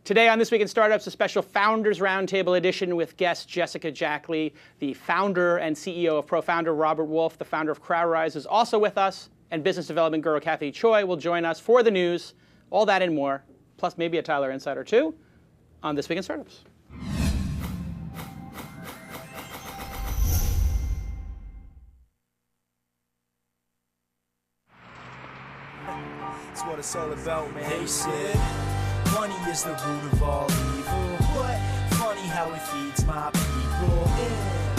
Today on This Week in Startups, a special Founders Roundtable edition with guest Jessica Jackley, the founder and CEO of ProFounder. Robert Wolfe, the founder of CrowdRise, is also with us, and business development guru Kathy Choi will join us for the news, all that and more, plus maybe a Tyler Insight or two on This Week in Startups. That's what it's all about, man. They said money is the root of all evil, but funny how it feeds my people.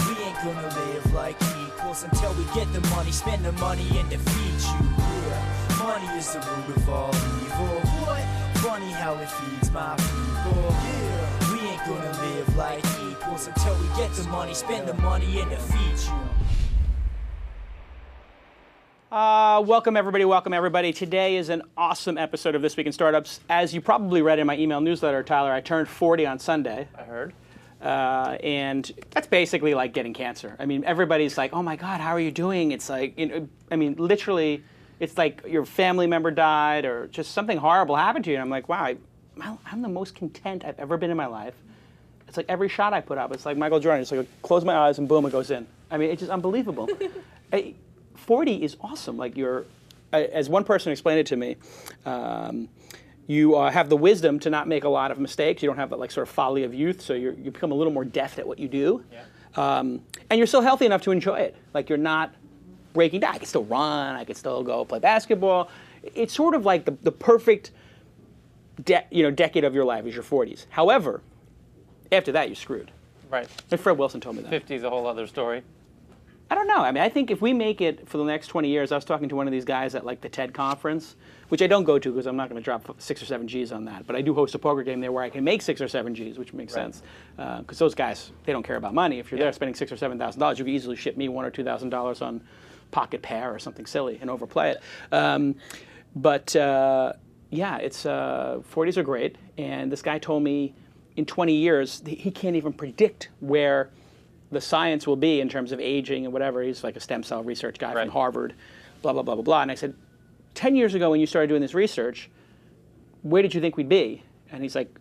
We ain't gonna live like equals until we get the money, spend the money, and defeat you. Yeah, money is the root of all evil, but funny how it feeds my people. Yeah, we ain't gonna live like equals until we get the money, spend the money, and defeat you. Welcome everybody. Today is an awesome episode of This Week in Startups. As you probably read in my email newsletter, Tyler, I turned 40 on Sunday. I heard. And that's basically like getting cancer. I mean, everybody's like, oh my God, how are you doing? It's like, I mean, literally, it's like your family member died or just something horrible happened to you. And I'm like, wow, I'm the most content I've ever been in my life. It's like every shot I put up, it's like Michael Jordan. It's like I close my eyes and boom, it goes in. I mean, it's just unbelievable. 40 is awesome. Like as one person explained it to me, you have the wisdom to not make a lot of mistakes. You don't have that like sort of folly of youth, so you become a little more deft at what you do. Yeah. And you're still healthy enough to enjoy it. Like you're not breaking down. I can still run. I can still go play basketball. It's sort of like the perfect decade of your life is your 40s. However, after that, you're screwed. Right. And Fred Wilson told me that. 50 is a whole other story. I don't know. I mean, I think if we make it for the next 20 years, I was talking to one of these guys at like the TED conference, which I don't go to because I'm not going to drop 6 or 7 G's on that. But I do host a poker game there where I can make 6 or 7 G's, which makes sense. Because those guys, they don't care about money. If you're there spending $6,000 or $7,000, you can easily ship me $1,000 or $2,000 on Pocket Pair or something silly and overplay it. Yeah, it's 40s are great. And this guy told me in 20 years, he can't even predict where the science will be in terms of aging and whatever. He's like a stem cell research guy from Harvard, blah, blah, blah, blah, blah. And I said, 10 years ago when you started doing this research, where did you think we'd be? And he's like,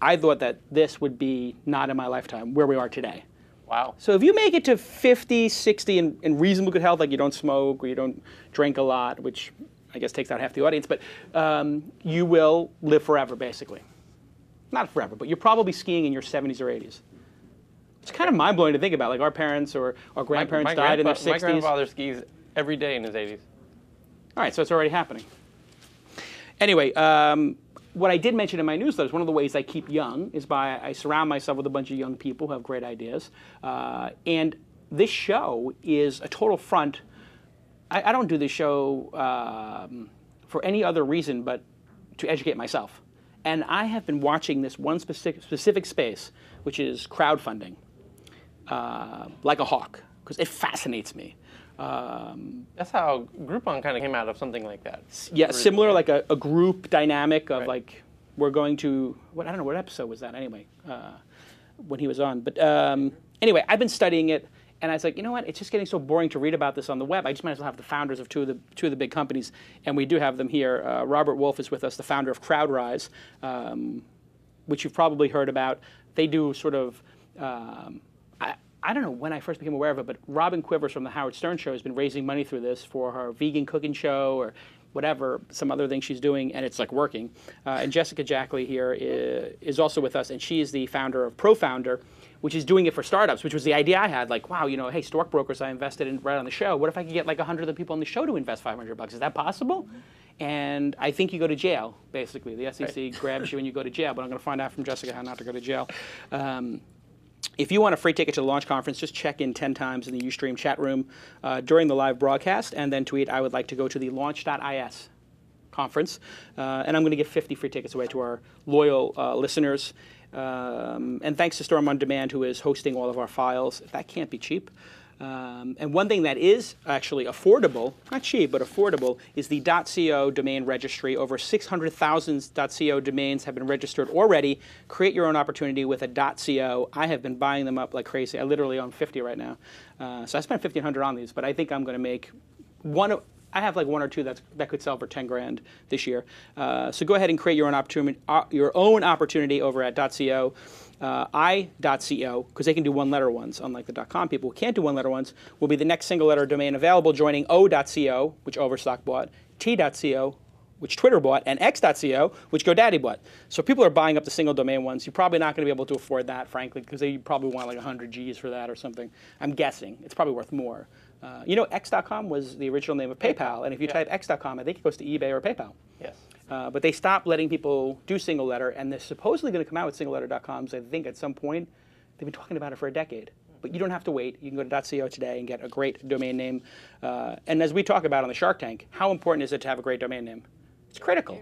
I thought that this would be not in my lifetime, where we are today. Wow. So if you make it to 50, 60 in reasonable good health, like you don't smoke or you don't drink a lot, which I guess takes out half the audience, but you will live forever, basically. Not forever, but you're probably skiing in your 70s or 80s. It's kind of mind-blowing to think about. Like our parents or our grandparents died in their 60s. My grandfather skis every day in his 80s. All right, so it's already happening. Anyway, what I did mention in my newsletter is one of the ways I keep young is by I surround myself with a bunch of young people who have great ideas. And this show is a total front. I don't do this show for any other reason but to educate myself. And I have been watching this one specific space, which is crowdfunding. Like a hawk, because it fascinates me. That's how Groupon kind of came out of something like that. Yeah, similar, like a group dynamic of like, we're going to, I don't know, what episode was that anyway, when he was on. But anyway, I've been studying it, and I was like, you know what, it's just getting so boring to read about this on the web. I just might as well have the founders of two of the big companies, and we do have them here. Robert Wolfe is with us, the founder of CrowdRise, which you've probably heard about. They do sort of, I don't know when I first became aware of it, but Robin Quivers from the Howard Stern Show has been raising money through this for her vegan cooking show or whatever, some other thing she's doing, and it's like working. And Jessica Jackley here is also with us, and she is the founder of ProFounder, which is doing it for startups, which was the idea I had. Like, wow, hey, stockbrokers I invested in right on the show. What if I could get like 100 of the people on the show to invest $500? Is that possible? And I think you go to jail, basically. The SEC grabs you and you go to jail, but I'm going to find out from Jessica how not to go to jail. If you want a free ticket to the launch conference, just check in 10 times in the Ustream chat room during the live broadcast, and then tweet, I would like to go to the launch.is conference. And I'm going to give 50 free tickets away to our loyal listeners. And thanks to Storm On Demand, who is hosting all of our files. That can't be cheap. And one thing that is actually affordable, not cheap, but affordable, is the .co domain registry. Over 600,000 .co domains have been registered already. Create your own opportunity with a .co. I have been buying them up like crazy. I literally own 50 right now. So I spent $1,500 on these, but I think I'm going to make one. I have like one or two that could sell for 10 grand this year. So go ahead and create your own opportunity over at .co. I.co, because they can do one-letter ones, unlike the .com people who can't do one-letter ones, will be the next single-letter domain available, joining O.co, which Overstock bought, T.co, which Twitter bought, and X.co, which GoDaddy bought. So people are buying up the single domain ones. You're probably not going to be able to afford that, frankly, because they probably want like 100 Gs for that or something. I'm guessing. It's probably worth more. X.com was the original name of PayPal, and if you type X.com, I think it goes to eBay or PayPal. Yes. But they stopped letting people do single letter, and they're supposedly going to come out with singleletter.coms, I think, at some point. They've been talking about it for a decade. But you don't have to wait. You can go to .co today and get a great domain name. And as we talk about on the Shark Tank, how important is it to have a great domain name? It's critical.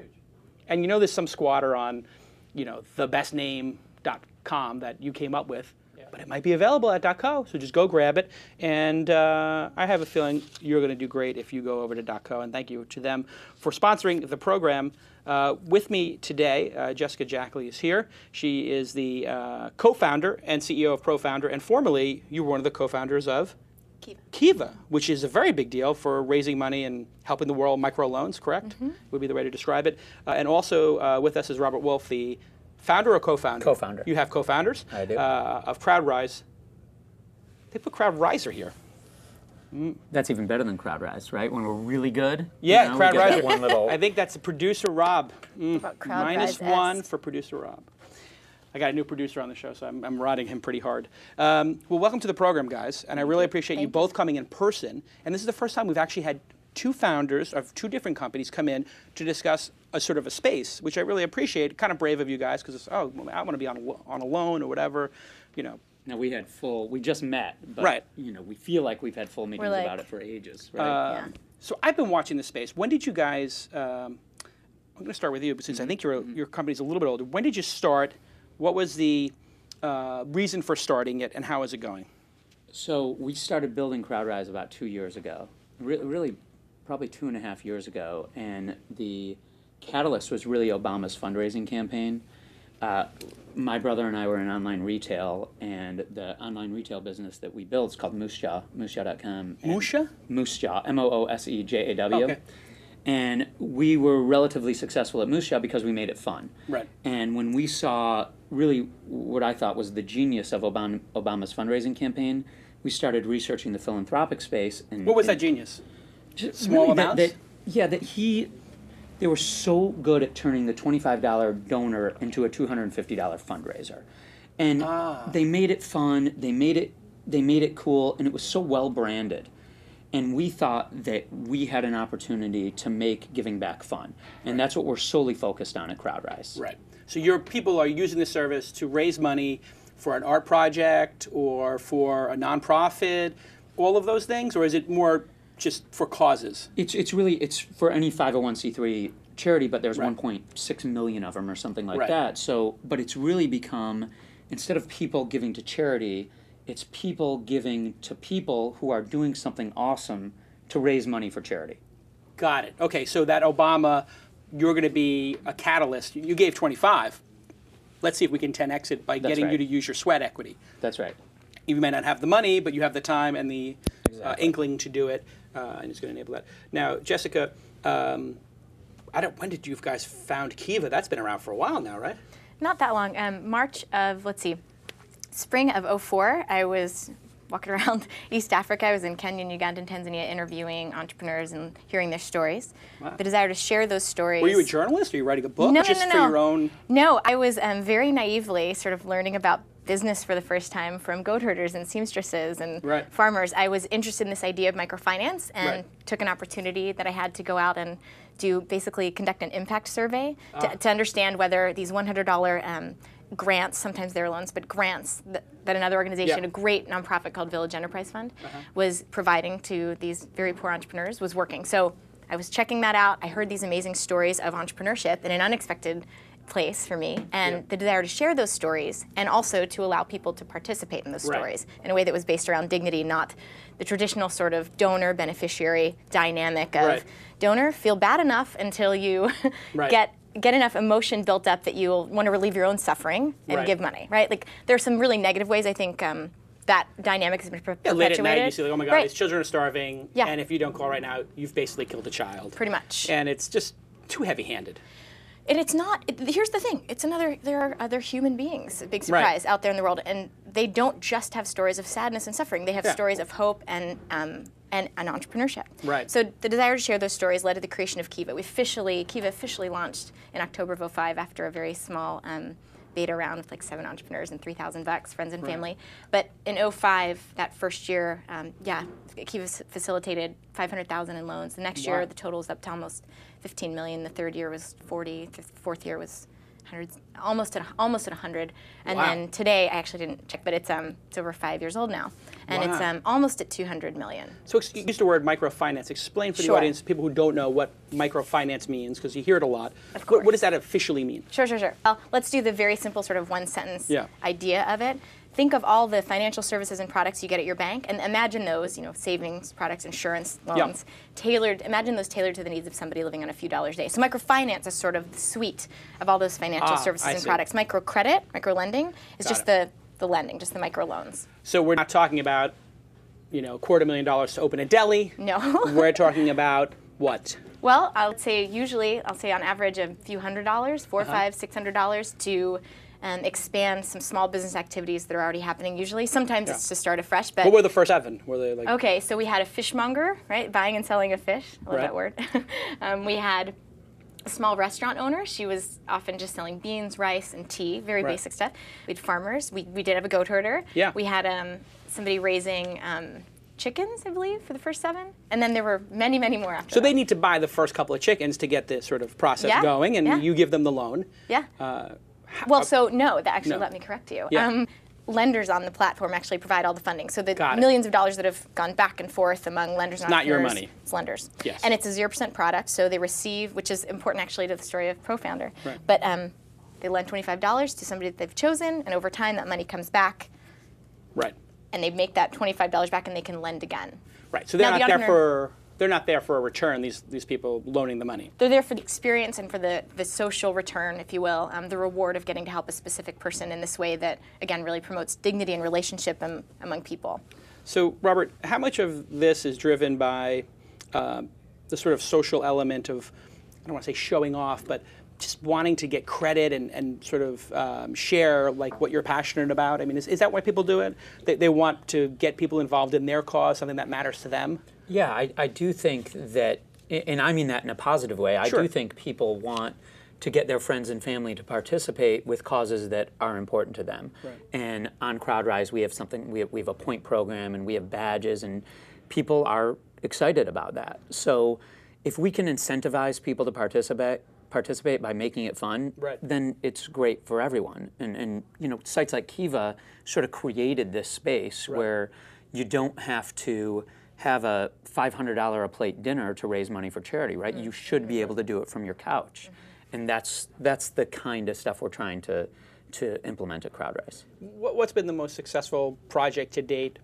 And there's some squatter on, thebestname.com that you came up with. But it might be available at .co, so just go grab it. And I have a feeling you're going to do great if you go over to .co. And thank you to them for sponsoring the program. With me today, Jessica Jackley is here. She is the co-founder and CEO of ProFounder, and formerly you were one of the co-founders of Kiva, which is a very big deal for raising money and helping the world, microloans, correct? Mm-hmm. Would be the way to describe it. And also with us is Robert Wolfe, the founder or co-founder? Co-founder. You have co-founders? I do. Of CrowdRise. They put CrowdRiser here. That's even better than CrowdRise, right? When we're really good. Yeah, CrowdRiser. One little. I think that's producer Rob. -1 for producer Rob. I got a new producer on the show, so I'm rodding him pretty hard. Well, welcome to the program, guys. And I really appreciate you both coming in person. And this is the first time we've actually had two founders of two different companies come in to discuss a sort of a space, which I really appreciate. Kind of brave of you guys, because it's, I want to be on a loan or whatever, Now we just met, but right. We feel like we've had full meetings about it for ages, right? Yeah. So I've been watching this space. When did you guys, I'm going to start with you, since I think your company's a little bit older. When did you start? What was the reason for starting it, and how is it going? So we started building CrowdRise about 2 years ago, really probably 2.5 years ago, and the catalyst was really Obama's fundraising campaign. My brother and I were in online retail, and the online retail business that we built is called Moosejaw, moosejaw.com. Moosejaw? Moosejaw, M-O-O-S-E-J-A-W. Okay. And we were relatively successful at Moosejaw because we made it fun. Right. And when we saw really what I thought was the genius of Obama's fundraising campaign, we started researching the philanthropic space. And what was that genius? Small really amounts? They were so good at turning the $25 donor into a $250 fundraiser. And they made it fun, they made it cool, and it was so well branded. And we thought that we had an opportunity to make giving back fun. And that's what we're solely focused on at CrowdRise. Right. So your people are using the service to raise money for an art project or for a nonprofit, all of those things, or is it more just for causes? It's for any 501c3 charity, but there's 1.6 million of them or something like that. So, but it's really become, instead of people giving to charity, it's people giving to people who are doing something awesome to raise money for charity. Got it. Okay, so that Obama, you're going to be a catalyst. You gave 25. Let's see if we can 10x it by getting you to use your sweat equity. That's right. You may not have the money, but you have the time and the inkling to do it, and it's going to enable that. Now, Jessica, when did you guys found Kiva? That's been around for a while now, right? Not that long. March of, spring of 2004, I was walking around East Africa. I was in Kenya, Uganda, and Tanzania interviewing entrepreneurs and hearing their stories. Wow. The desire to share those stories. Were you a journalist? Or were you writing a book? No, for your own? No, I was very naively sort of learning about business for the first time from goat herders and seamstresses and farmers. I was interested in this idea of microfinance and took an opportunity that I had to go out and basically conduct an impact survey to understand whether these $100 grants, sometimes they're loans, but grants that another organization, a great nonprofit called Village Enterprise Fund, was providing to these very poor entrepreneurs was working. So I was checking that out. I heard these amazing stories of entrepreneurship in an unexpected place for me, and the desire to share those stories and also to allow people to participate in those stories in a way that was based around dignity, not the traditional sort of donor beneficiary dynamic of donor, feel bad enough until you get enough emotion built up that you'll want to relieve your own suffering and give money, right? Like, there's some really negative ways I think that dynamic has been perpetuated. Late at night, you see, like, oh my God, Right. these children are starving, Yeah. and if you don't call right now, you've basically killed a child. Pretty much. And it's just too heavy-handed. And it's not, here's the thing, there are other human beings, big surprise, out there in the world, and they don't just have stories of sadness and suffering. They have stories of hope and entrepreneurship. Right. So the desire to share those stories led to the creation of Kiva. Kiva officially launched in October of 2005 after a very small beta round with like 7 entrepreneurs and $3,000, friends and family. But in 2005, that first year, Kiva facilitated 500,000 in loans. The next year, the total was up to almost 15 million. The third year was 40. The fourth year was hundreds, almost at 100. And then today, I actually didn't check, but it's over 5 years old now, and it's almost at 200 million. So you used the word microfinance. Explain for the audience, people who don't know what microfinance means, because you hear it a lot. Of course. What does that officially mean? Sure. Well, let's do the very simple sort of one sentence idea of it. Think of all the financial services and products you get at your bank, and imagine those, savings products, insurance, loans, imagine those tailored to the needs of somebody living on a few dollars a day. So microfinance is sort of the suite of all those financial services and products. Microcredit, microlending is just the lending, just the microloans. So we're not talking about, $250,000 to open a deli. No. We're talking about what? Well, I'll say on average a few $100, $400, $500, $600 to expand some small business activities that are already happening usually. Sometimes it's to start afresh. But what were the first 7? Were they like? Okay, so we had a fishmonger, right? Buying and selling of fish. I love that word. We had a small restaurant owner. She was often just selling beans, rice, and tea, very basic stuff. We had farmers. We did have a goat herder. Yeah. We had somebody raising chickens, I believe, for the first 7. And then there were many, many more after So that. they need to buy the first couple of chickens to get this sort of process going, and you give them the loan. Yeah. Let me correct you. Yeah. Lenders on the platform actually provide all the funding. So the millions of dollars that have gone back and forth among lenders and entrepreneurs. entrepreneurs. Not your money. It's lenders. Yes. And it's a 0% product, so they receive, which is important actually to the story of ProFounder. Right. But they lend $25 to somebody that they've chosen, and over time that money comes back. Right. And they make that $25 back, and they can lend again. Right. So they're not there for a return, these people loaning the money. They're there for the experience and for the social return, if you will, the reward of getting to help a specific person in this way that, again, really promotes dignity and relationship among people. So, Robert, how much of this is driven by the sort of social element of, I don't want to say showing off, but just wanting to get credit and sort of share like what you're passionate about? I mean, is that why people do it? They want to get people involved in their cause, something that matters to them? Yeah, I do think that, and I mean that in a positive way, I do think people want to get their friends and family to participate with causes that are important to them. Right. And on CrowdRise, we have a point program, and we have badges, and people are excited about that. So if we can incentivize people to participate by making it fun, then it's great for everyone. And sites like Kiva sort of created this space where you don't have to have a $500 a plate dinner to raise money for charity, right? You should be able to do it from your couch. And that's the kind of stuff we're trying to implement at CrowdRise. What's been the most successful project to date?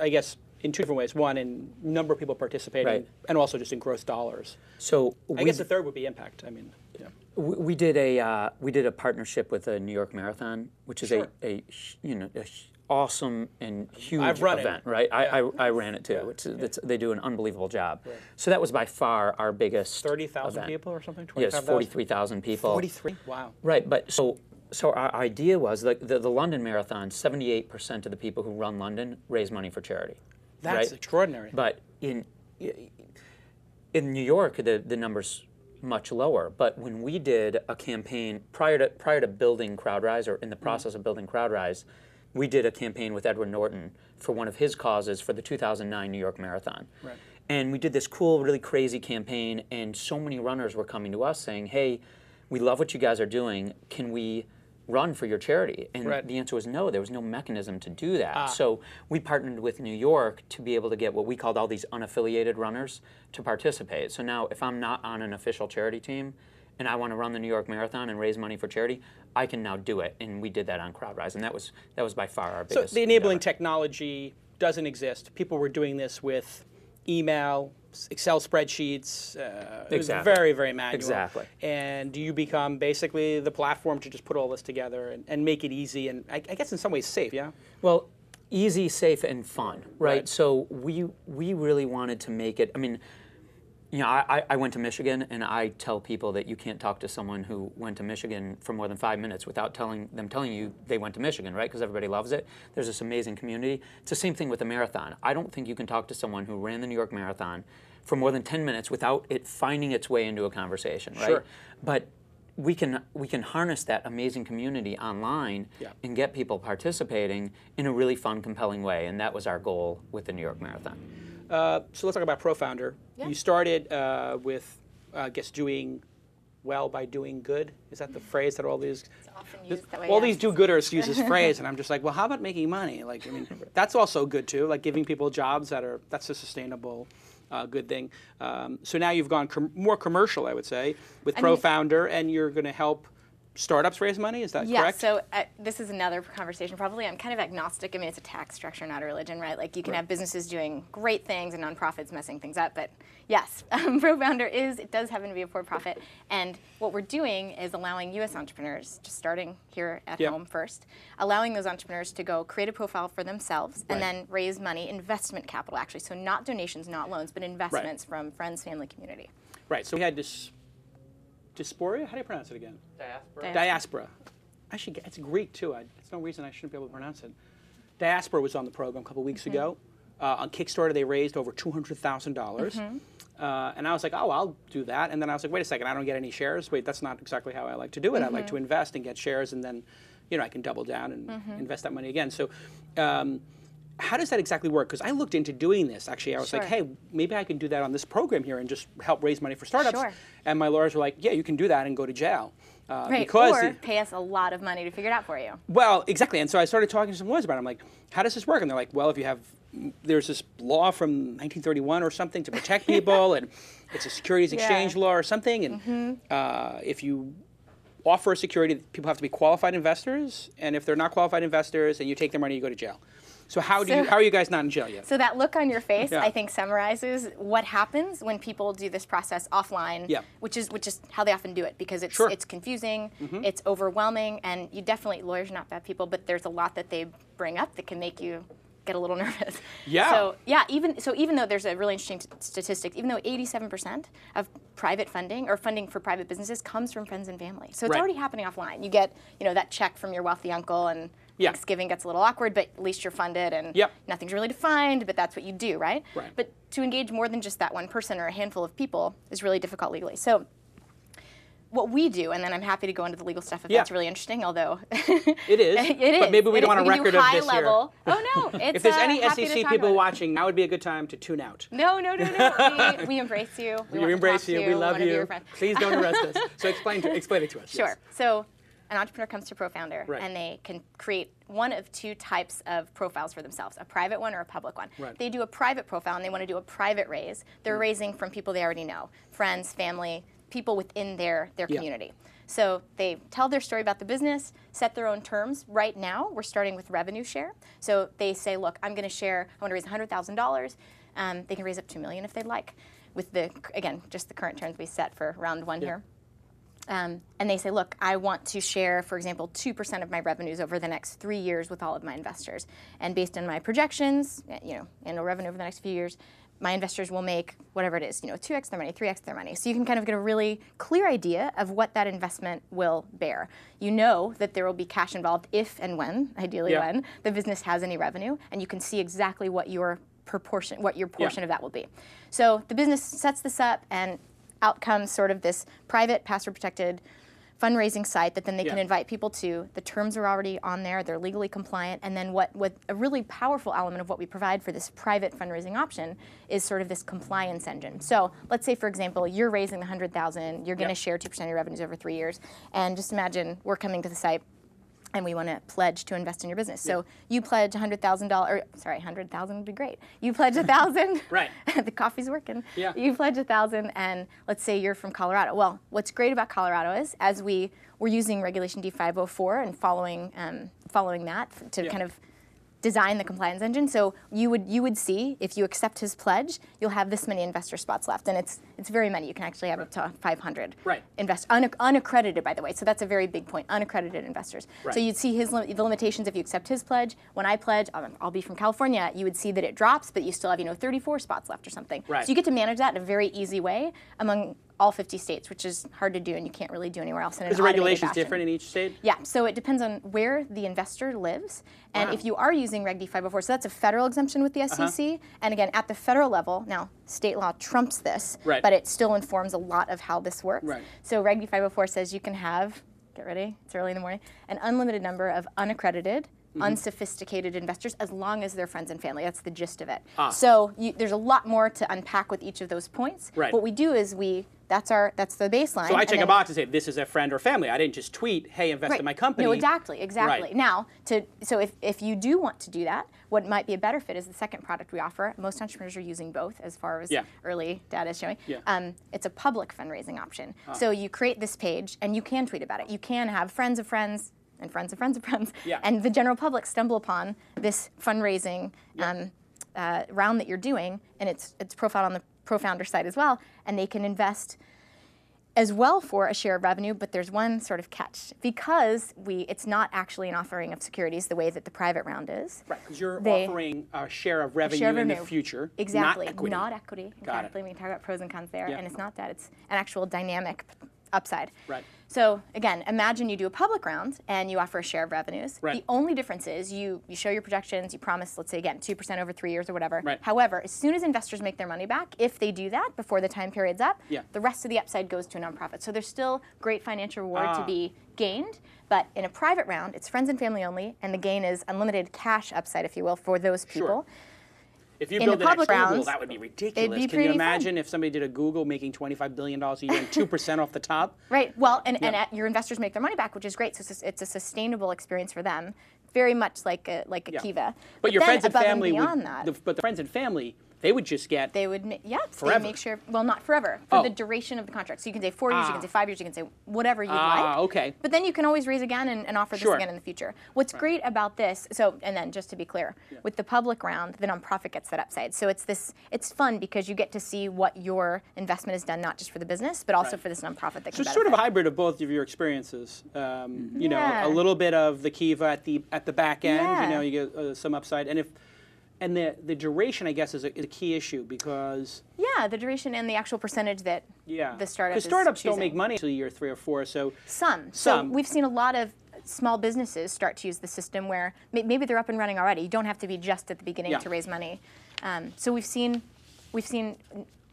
I guess in 2 different ways. One, in number of people participating, and also just in gross dollars. So I guess the third would be impact. I mean, we did a partnership with a New York Marathon, which is a awesome and huge event, right? I ran it too. They do an unbelievable job. Right. So that was by far our biggest 30,000 people or something? Yes, 43,000 people. 43? Wow. Right, but so our idea was the London Marathon, 78% of the people who run London raise money for charity. That's extraordinary. But in New York, the number's much lower. But when we did a campaign prior to building CrowdRise, or in the process of building CrowdRise, we did a campaign with Edward Norton for one of his causes for the 2009 New York Marathon. Right. And we did this cool, really crazy campaign, and so many runners were coming to us saying, hey, we love what you guys are doing. Can we run for your charity? And the answer was no. There was no mechanism to do that. So we partnered with New York to be able to get what we called all these unaffiliated runners to participate. So now if I'm not on an official charity team and I want to run the New York Marathon and raise money for charity, I can now do it. And we did that on CrowdRise, and that was by far our biggest. So the enabling technology doesn't exist. People were doing this with email, Excel spreadsheets. It was very, very manual. Exactly. And you become basically the platform to just put all this together and make it easy and I guess in some ways safe, yeah? Well, easy, safe, and fun, right? Right. So we really wanted to make it. I mean, I went to Michigan, and I tell people that you can't talk to someone who went to Michigan for more than 5 minutes without telling you they went to Michigan, right? Because everybody loves it. There's this amazing community. It's the same thing with the marathon. I don't think you can talk to someone who ran the New York Marathon for more than 10 minutes without it finding its way into a conversation, right? Sure. But we can harness that amazing community online and get people participating in a really fun, compelling way, and that was our goal with the New York Marathon. So let's talk about ProFounder. Yeah. You started with, I guess, doing well by doing good. Is that the phrase that all these Often used that way, all yeah. these do-gooders use this phrase, and I'm just like, well, how about making money? Like, I mean, that's also good too. Like giving people jobs that's a sustainable, good thing. So now you've gone more commercial, I would say, with ProFounder, and you're going to help startups raise money. Is that correct? So this is another conversation. Probably, I'm kind of agnostic. I mean, it's a tax structure, not a religion, right? Like you can have businesses doing great things and nonprofits messing things up. But yes, ProFounder it does happen to be a for-profit. And what we're doing is allowing U.S. entrepreneurs, just starting here at home first, allowing those entrepreneurs to go create a profile for themselves and then raise money, investment capital actually. So not donations, not loans, but investments from friends, family, community. Right. So we had dysphoria. How do you pronounce it again? Diaspora. Diaspora. It's Greek too. It's no reason I shouldn't be able to pronounce it. Diaspora was on the program a couple weeks ago. On Kickstarter, they raised over $200,000. And I was like, oh, I'll do that. And then I was like, wait a second, I don't get any shares. Wait, that's not exactly how I like to do it. I like to invest and get shares, and then, I can double down and invest that money again. So, how does that exactly work? Because I looked into doing this. Actually, I was like, hey, maybe I can do that on this program here and just help raise money for startups. Sure. And my lawyers were like, yeah, you can do that and go to jail. Right, because or pay us a lot of money to figure it out for you. Well, exactly. And so I started talking to some lawyers about it. I'm like, how does this work? And they're like, well, there's this law from 1931 or something to protect people, and it's a securities exchange law or something. And if you offer a security, people have to be qualified investors. And if they're not qualified investors and you take their money, you go to jail. So how are you guys not in jail yet? So that look on your face, I think, summarizes what happens when people do this process offline, which is how they often do it, because it's confusing, it's overwhelming, and lawyers are not bad people, but there's a lot that they bring up that can make you get a little nervous. Yeah. So even though there's a really interesting statistic, even though 87% of private funding or funding for private businesses comes from friends and family, so it's already happening offline. You get that check from your wealthy uncle, and Thanksgiving gets a little awkward, but at least you're funded, and nothing's really defined, but that's what you do, right? But to engage more than just that one person or a handful of people is really difficult legally. So what we do, and then I'm happy to go into the legal stuff if that's really interesting, although it is. But maybe we don't want a record of this here. Oh no! If there's any SEC people watching, now would be a good time to tune out. No. We embrace you. We embrace you. We love you. Please don't arrest us. So explain it to us. Sure. Yes. So an entrepreneur comes to ProFounder, and they can create one of two types of profiles for themselves, a private one or a public one. They do a private profile, and they want to do a private raise. They're raising from people they already know, friends, family, people within their community. So they tell their story about the business, set their own terms. Right now, we're starting with revenue share. So they say, look, I want to raise $100,000. They can raise up to $2 million if they'd like, with just the current terms we set for round one here. And they say, look, I want to share, for example, 2% of my revenues over the next 3 years with all of my investors. And based on my projections, annual revenue over the next few years, my investors will make whatever it is, 2x their money, 3x their money. So you can kind of get a really clear idea of what that investment will bear. You know that there will be cash involved if and when, ideally when, the business has any revenue, and you can see exactly what your portion of that will be. So the business sets this up, and out comes sort of this private, password-protected fundraising site that then they can invite people to. The terms are already on there. They're legally compliant. And then what a really powerful element of what we provide for this private fundraising option is sort of this compliance engine. So let's say, for example, you're raising the $100,000. You're going to share 2% of your revenues over 3 years. And just imagine we're coming to the site, and we want to pledge to invest in your business. So you pledge $100,000, sorry, 100,000 would be great. You pledge 1,000. Right. The coffee's working. Yeah. You pledge 1,000, and let's say you're from Colorado. Well, what's great about Colorado is, as we're using Regulation D504 and following that to kind of design the compliance engine. So you would see, if you accept his pledge, you'll have this many investor spots left, and it's very many. You can actually have up to 500 unaccredited, by the way. So that's a very big point, unaccredited investors. Right. So you'd see the limitations if you accept his pledge. When I pledge, I'll be from California, you would see that it drops, but you still have 34 spots left or something. Right. So you get to manage that in a very easy way among all 50 states, which is hard to do, and you can't really do anywhere else in an Is the automated regulations fashion. different in each state? Yeah, so it depends on where the investor lives, and if you are using Reg D 504, so that's a federal exemption with the SEC, and again, at the federal level, now state law trumps this, but it still informs a lot of how this works. Right. So Reg D 504 says you can have, get ready, it's early in the morning, an unlimited number of unaccredited, unsophisticated investors, as long as they're friends and family. That's the gist of it. So there's a lot more to unpack with each of those points. Right. What we do is that's the baseline. So I check a box and say, this is a friend or family. I didn't just tweet, hey, invest in my company. No, exactly. Right. Now, so if you do want to do that, what might be a better fit is the second product we offer. Most entrepreneurs are using both, as far as early data is showing. It's a public fundraising option. So you create this page, and you can tweet about it. You can have friends of friends and friends of friends of friends, and the general public stumble upon this fundraising round that you're doing, and it's profiled on the ProFounder site as well, and they can invest as well for a share of revenue, but there's one sort of catch. Because it's not actually an offering of securities the way that the private round is. Right, because you're offering a share of revenue in the future, exactly, not equity. Not equity. Got exactly. it. We can talk about pros and cons there, and it's not that. It's an actual dynamic upside. Right. So again, imagine you do a public round and you offer a share of revenues. Right. The only difference is you show your projections, you promise, let's say again, 2% over 3 years or whatever. Right. However, as soon as investors make their money back, if they do that before the time period's up, Yeah. the rest of the upside goes to a nonprofit. So there's still great financial reward to be gained, but in a private round, it's friends and family only, and the gain is unlimited cash upside, if you will, for those people. Sure. If you In build the the next public Google, rounds, that would be ridiculous. it'd be Can you pretty imagine if somebody did a Google making $25 billion a year and 2% off the top? Right. Well, and your investors make their money back, which is great. So it's a sustainable experience for them, very much like a Kiva. But your then friends and above family beyond would, that, but the friends and family, they would just get they would forever. they make sure. Well, not forever. For the duration of the contract. So you can say 4 years, you can say 5 years, you can say whatever you'd like. Okay. But then you can always raise again and offer this again in the future. What's great about this? So and then just to be clear, with the public round, the nonprofit gets that upside. So it's fun because you get to see what your investment has done, not just for the business, but also for this nonprofit that can. So it's sort of a hybrid of both of your experiences. You know, a little bit of the Kiva at the back end. You know, you get some upside, and the duration, I guess, is a key issue because the duration and the actual percentage that the startup is because startups don't choosing. make money until year 3 or 4. So So we've seen a lot of small businesses start to use the system where maybe they're up and running already. You don't have to be just at the beginning to raise money. So we've seen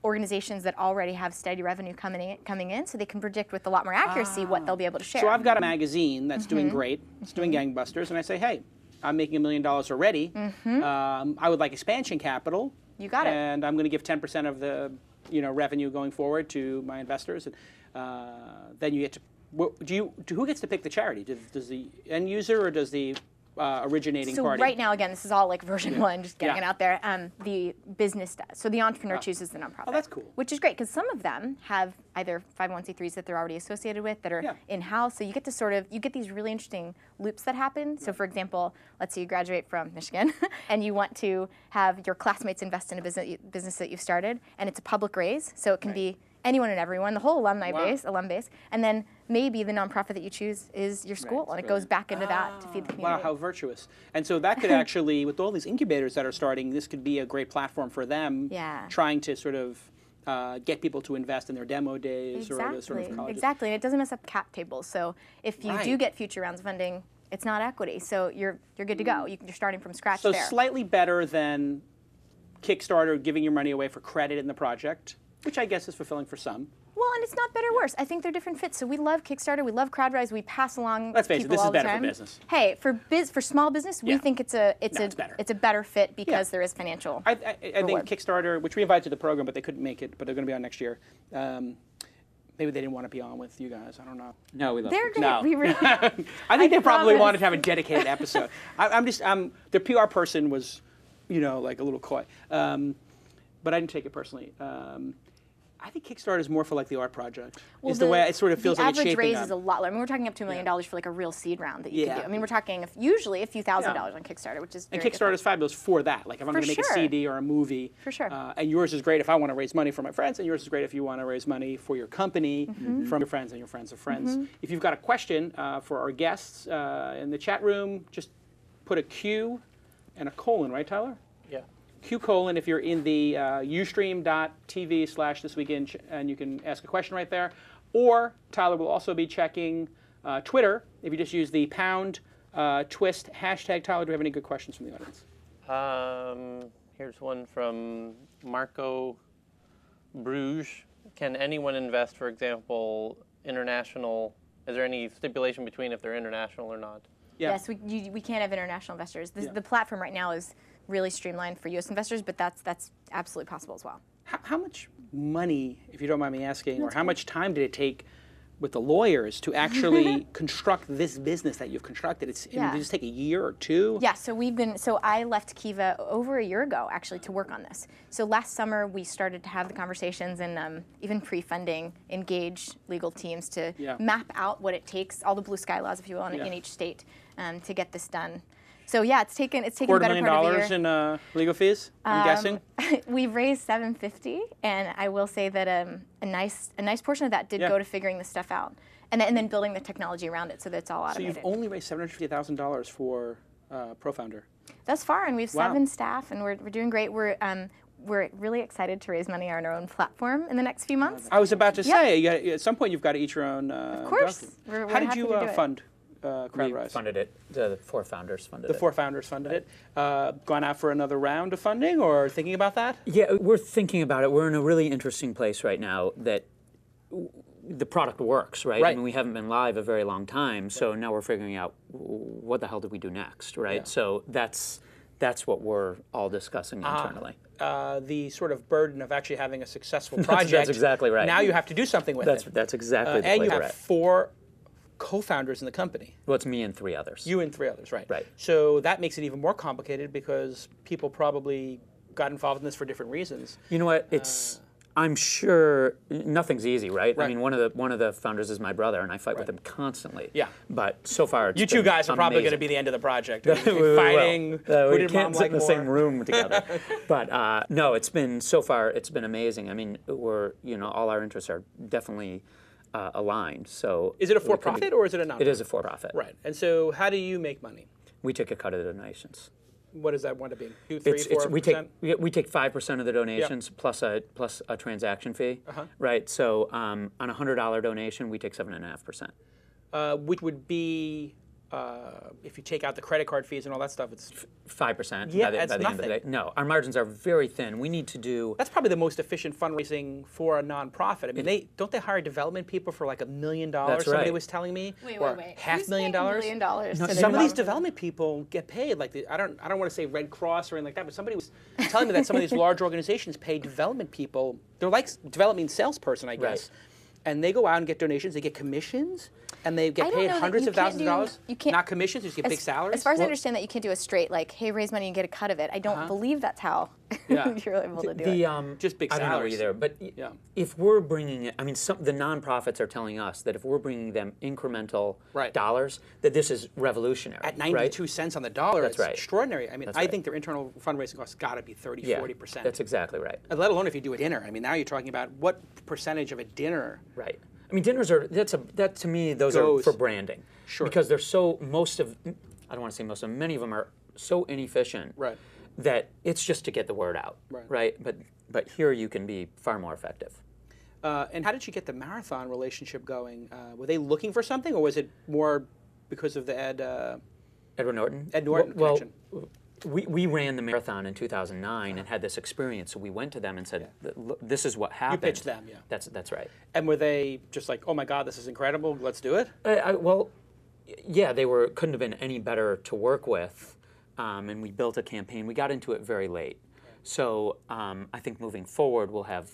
organizations that already have steady revenue coming in, so they can predict with a lot more accuracy what they'll be able to share. So I've got a magazine that's doing great. It's doing gangbusters, and I say, hey, I'm making $1 million already. I would like expansion capital. You got it. And I'm going to give 10% of the revenue going forward to my investors. And then you get to who gets to pick the charity? Does the end user or does the originating party? So right now, again, this is all like version 1, just getting it out there. The business does. So the entrepreneur chooses the nonprofit. Oh, that's cool. Which is great because some of them have either 501c3s that they're already associated with that are in-house. So you get to you get these really interesting loops that happen. So for example, let's say you graduate from Michigan and you want to have your classmates invest in a business that you've started, and it's a public raise. So it can be anyone and everyone, the whole alum base, and then maybe the nonprofit that you choose is your school, and it goes back into that to feed the community. Wow, how virtuous. And so that could actually, with all these incubators that are starting, this could be a great platform for them trying to sort of get people to invest in their demo days or the sort of colleges. Exactly, and it doesn't mess up cap tables. So if you do get future rounds of funding, it's not equity, so you're good to go. You're starting from scratch there. So slightly better than Kickstarter giving your money away for credit in the project, which I guess is fulfilling for some. Well, and it's not better or worse. I think they're different fits. So we love Kickstarter, we love CrowdRise, we pass along. Let's face it, this is better for business. Hey, for small business, we think it's a better fit because there is financial. I think Kickstarter, which we invited to the program, but they couldn't make it, but they're going to be on next year. Maybe they didn't want to be on with you guys. I don't know. No, we love They're great. No. We really, I think they probably wanted to have a dedicated episode. Their PR person was, like a little coy. But I didn't take it personally. I think Kickstarter is more for like the art project. Well, is the way it sort of feels like it's shaping up. The average raise is a lot lower. I mean, we're talking up to $1 million for like a real seed round that you can do. I mean, we're talking usually a few $1,000s on Kickstarter, which is very And Kickstarter is fabulous for that. Like if I'm going to make a CD or a movie. For sure. And yours is great if I want to raise money for my friends, and yours is great if you want to raise money for your company from your friends and your friends of friends. If you've got a question for our guests in the chat room, just put a Q and a colon, right, Tyler? Yeah. Q colon if you're in the ustream.tv/thisweekend, and you can ask a question right there. Or Tyler will also be checking Twitter if you just use the #twist hashtag. Tyler, do we have any good questions from the audience? Here's one from Marco Bruges. Can anyone invest, for example, international? Is there any stipulation between if they're international or not? Yeah. Yes, we can't have international investors. The platform right now is really streamlined for U.S. investors, but that's absolutely possible as well. How much money, if you don't mind me asking, or how much time did it take with the lawyers to actually construct this business that you've constructed? Did it just take a year or two? Yeah, so I left Kiva over a year ago actually to work on this. So last summer we started to have the conversations and even pre-funding engage legal teams to map out what it takes, all the blue sky laws, if you will, in each state to get this done. So yeah, it's taken a better part of a year. $250,000 in legal fees, I'm guessing? We've raised $750, and I will say that a nice portion of that did go to figuring this stuff out, and then building the technology around it so that it's all automated. So you've only raised $750,000 for ProFounder. Thus far, and we have 7 staff, and we're doing great. We're really excited to raise money on our own platform in the next few months. I was about to say, at some point you've got to eat your own. Of course. How did you fund CrowdRise? We funded it. The 4 founders funded it. The 4 founders funded it. Gone out for another round of funding, or thinking about that? Yeah, we're thinking about it. We're in a really interesting place right now that the product works, right? I mean, we haven't been live a very long time, so now we're figuring out what the hell do we do next, right? So that's what we're all discussing internally. The sort of burden of actually having a successful project. That's exactly right. Now you have to do something with it. That's exactly the and way you we're have at. 4 co-founders in the company. Well, it's me and 3 others. You and 3 others, right. Right. So that makes it even more complicated because people probably got involved in this for different reasons. You know what? I'm sure nothing's easy, right? I mean, one of the founders is my brother, and I fight with him constantly. Yeah. But so far, it's you two guys are probably going to be the end of the project. Fighting. We can't sit in the same room together. But no, it's been amazing. I mean, all our interests are definitely aligned. So is it a for-profit or is it a non-profit? It is a for-profit. Right. And so how do you make money? We take a cut of the donations. What does that want to be? 2, 3, 4%? We take 5% of the donations plus a transaction fee, right? So on a $100 donation, we take 7.5%. Which would be if you take out the credit card fees and all that stuff, it's 5% yeah, by the end of the day. No, our margins are very thin. We need to do. That's probably the most efficient fundraising for a nonprofit. I mean, don't they hire development people for like $1 million? That's Somebody right. was telling me. Wait. $500,000. $1 million. No, some of these development people get paid like I don't want to say Red Cross or anything like that, but somebody was telling me that some of these large organizations pay development people. They're like development salesperson, I guess. Right. And they go out and get donations. They get commissions, and they get paid hundreds of thousands of dollars. You can't, not commissions. You just get big salaries. As far as I understand that, you can't do a straight like, hey, raise money and get a cut of it. I don't believe that's how you're able to do it. Just big salaries. I don't know either. But if we're bringing it, I mean, the nonprofits are telling us that if we're bringing them incremental dollars, that this is revolutionary. At 92 cents on the dollar, that's it's extraordinary. I mean, I think their internal fundraising costs got to be 30, 40%. That's exactly right. Let alone if you do a dinner. I mean, now you're talking about what percentage of a dinner. Right. I mean, dinners are, that to me, those are for branding. Sure. Because they're I don't want to say most of them, many of them are so inefficient that it's just to get the word out. Right. But here you can be far more effective. And how did you get the marathon relationship going? Were they looking for something, or was it more because of the Edward Norton? Ed Norton connection? We ran the marathon in 2009 and had this experience, so we went to them and said, "Look, this is what happened." You pitched them, yeah. That's right. And were they just like, "Oh my God, this is incredible. Let's do it"? Well, yeah, they couldn't have been any better to work with, and we built a campaign. We got into it very late, so I think moving forward we'll have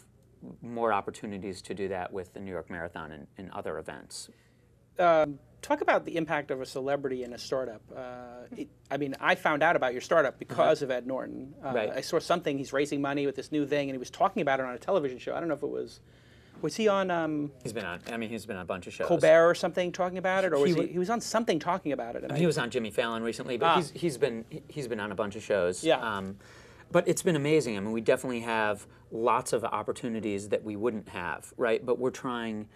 more opportunities to do that with the New York Marathon and other events. Talk about the impact of a celebrity in a startup. I mean, I found out about your startup because of Ed Norton. I saw something, he's raising money with this new thing, and he was talking about it on a television show. I don't know if it was Was he on? He's been on. I mean, he's been on a bunch of shows. Colbert or something talking about it, or he was on something talking about it. He was on Jimmy Fallon recently, but he's been on a bunch of shows. Yeah. But it's been amazing. I mean, we definitely have lots of opportunities that we wouldn't have, right? But we're trying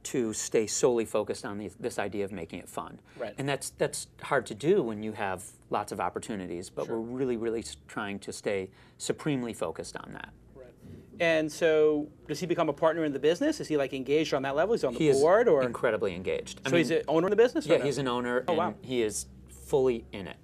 to stay solely focused on this idea of making it fun. Right. And that's hard to do when you have lots of opportunities, but we're really, really trying to stay supremely focused on that. Right. And so, does he become a partner in the business? Is he like engaged on that level? Is he on the He board, is or incredibly engaged. so he's an owner in the business? Yeah, or no? he's an owner, and he is fully in it.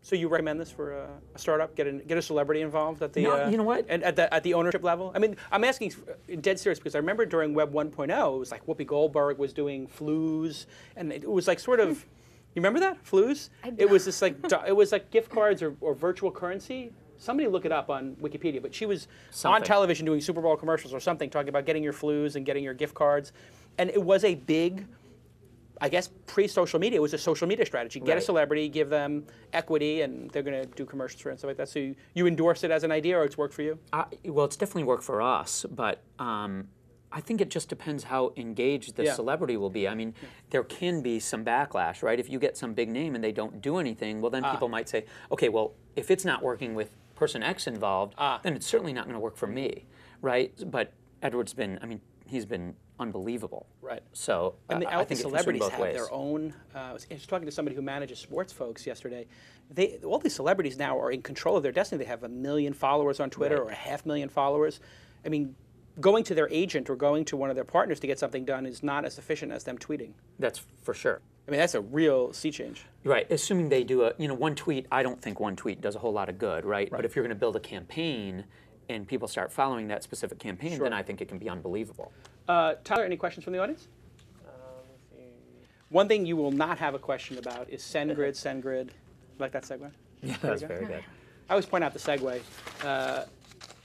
So you recommend this for a startup? Get a celebrity involved at the you know what? And at the ownership level. I mean, I'm asking dead serious because I remember during Web 1.0, it was like Whoopi Goldberg was doing flues, and it was like sort of. You remember that flues? It was this like it was like gift cards or virtual currency. Somebody look it up on Wikipedia. But she was on television doing Super Bowl commercials or something, talking about getting your flues and getting your gift cards, and it was a big. I guess pre-social media, it was a social media strategy. Get a celebrity, give them equity, and they're going to do commercials for it and stuff like that. So you endorse it as an idea, or it's worked for you? Well, it's definitely worked for us, but I think it just depends how engaged the celebrity will be. I mean, there can be some backlash, right? If you get some big name and they don't do anything, well, then people might say, okay, well, if it's not working with person X involved, then it's certainly not going to work for me, right? But Edward's been, I mean, he's been unbelievable. Right. So and I think celebrities both have ways. their own. I was talking to somebody who manages sports folks yesterday. All these celebrities now are in control of their destiny. They have 1 million followers on Twitter or 500,000 followers. I mean, going to their agent or going to one of their partners to get something done is not as efficient as them tweeting. That's for sure. I mean, that's a real sea change. Right. Assuming they do one tweet. I don't think one tweet does a whole lot of good, right? But if you're going to build a campaign and people start following that specific campaign, then I think it can be unbelievable. Tyler, any questions from the audience? Let's see. One thing you will not have a question about is SendGrid. SendGrid, like that segue? Yeah, that's very good. I always point out the segue.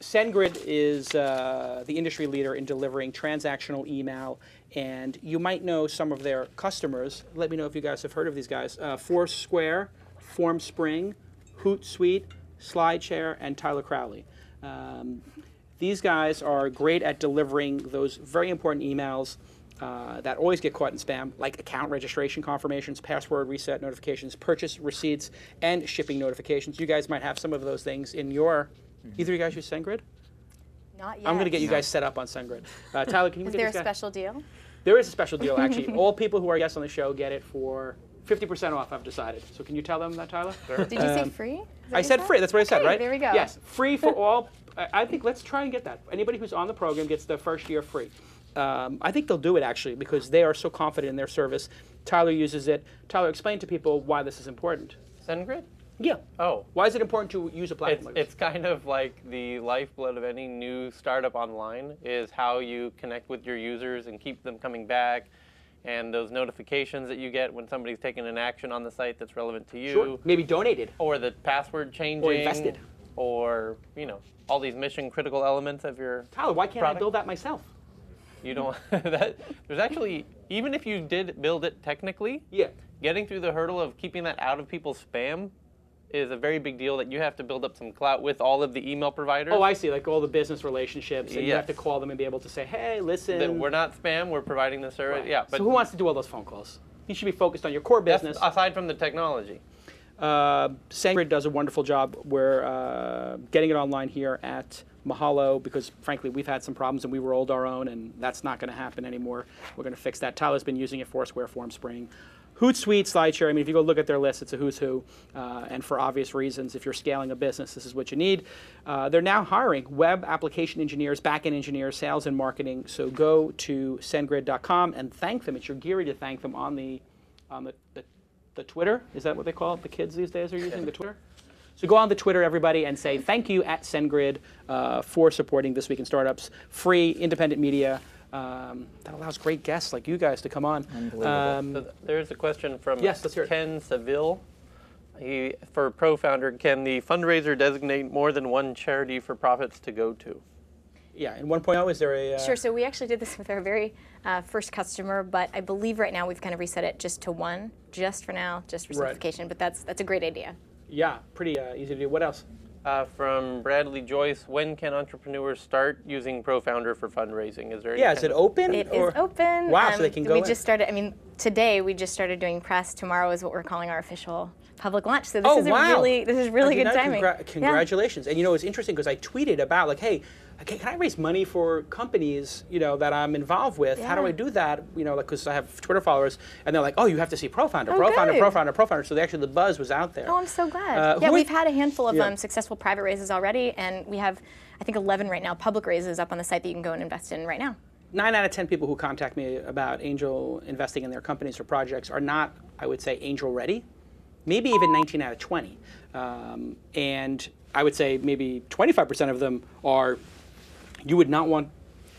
SendGrid is the industry leader in delivering transactional email, and you might know some of their customers. Let me know if you guys have heard of these guys. Foursquare, FormSpring, Hootsuite, SlideShare, and Tyler Crowley. These guys are great at delivering those very important emails that always get caught in spam, like account registration confirmations, password reset notifications, purchase receipts, and shipping notifications. You guys might have some of those things in your. Either of you guys use SendGrid? Not yet. I'm going to get you guys set up on SendGrid. Tyler, can you Is get there a this guy? special deal? There is a special deal, actually. All people who are guests on the show get it for 50% off, I've decided. So can you tell them that, Tyler? Did you say free? I said free. That's what I said, Okay, right? there we go. Yes, free for all. I think let's try and get that. Anybody who's on the program gets the first year free. I think they'll do it, actually, because they are so confident in their service. Tyler uses it. Tyler, explain to people why this is important. SendGrid? Yeah. Oh. Why is it important to use a platform like this? It's kind of like the lifeblood of any new startup online is how you connect with your users and keep them coming back, and those notifications that you get when somebody's taken an action on the site that's relevant to you. Sure. Maybe donated. Or the password changing. Or invested. Or, all these mission critical elements of your Tyler, why can't product. I build that myself? You don't. There's actually, even if you did build it technically, getting through the hurdle of keeping that out of people's spam is a very big deal that you have to build up some clout with all of the email providers. Oh, I see, like all the business relationships, and you have to call them and be able to say, hey, listen. That we're not spam, we're providing the service. Right. Yeah, but so who wants to do all those phone calls? You should be focused on your core business. Aside from the technology. SendGrid does a wonderful job. We're getting it online here at Mahalo because, frankly, we've had some problems and we rolled our own, and that's not going to happen anymore. We're going to fix that. Tyler's been using it, Foursquare, FormSpring. Hootsuite, SlideShare, I mean, if you go look at their list, it's a who's who. And for obvious reasons, if you're scaling a business, this is what you need. They're now hiring web application engineers, back-end engineers, sales and marketing. So go to sendgrid.com and thank them. It's your Geary to thank them on the Twitter. Is that what they call it? The kids these days are using the Twitter? So go on the Twitter, everybody, and say thank you at SendGrid for supporting This Week in Startups. Free, independent media. That allows great guests like you guys to come on. So there's a question from let's hear it. Ken Seville. For Pro Founder, can the fundraiser designate more than one charity for profits to go to? Yeah, in 1.0, is there a... Sure, so we actually did this with our very first customer, but I believe right now we've kind of reset it just to one, just for now, just for simplification, but that's a great idea. Yeah, pretty easy to do. What else? From Bradley Joyce, when can entrepreneurs start using ProFounder for fundraising? Is there any is it open? It is open. Wow, so they can go We in. just started, today we just started doing press. Tomorrow is what we're calling our official public launch. So this is really good timing. Congratulations. And it's interesting because I tweeted about like, hey, can I raise money for companies, that I'm involved with? Yeah. How do I do that? Because I have Twitter followers, and they're like, oh, you have to see ProFounder. So the buzz was out there. Oh, I'm so glad. We've had a handful of successful private raises already, and we have, I think, 11 right now, public raises up on the site that you can go and invest in right now. 9 out of 10 people who contact me about angel investing in their companies or projects are not, I would say, angel ready. Maybe even 19 out of 20. And I would say maybe 25% of them are, you would not want,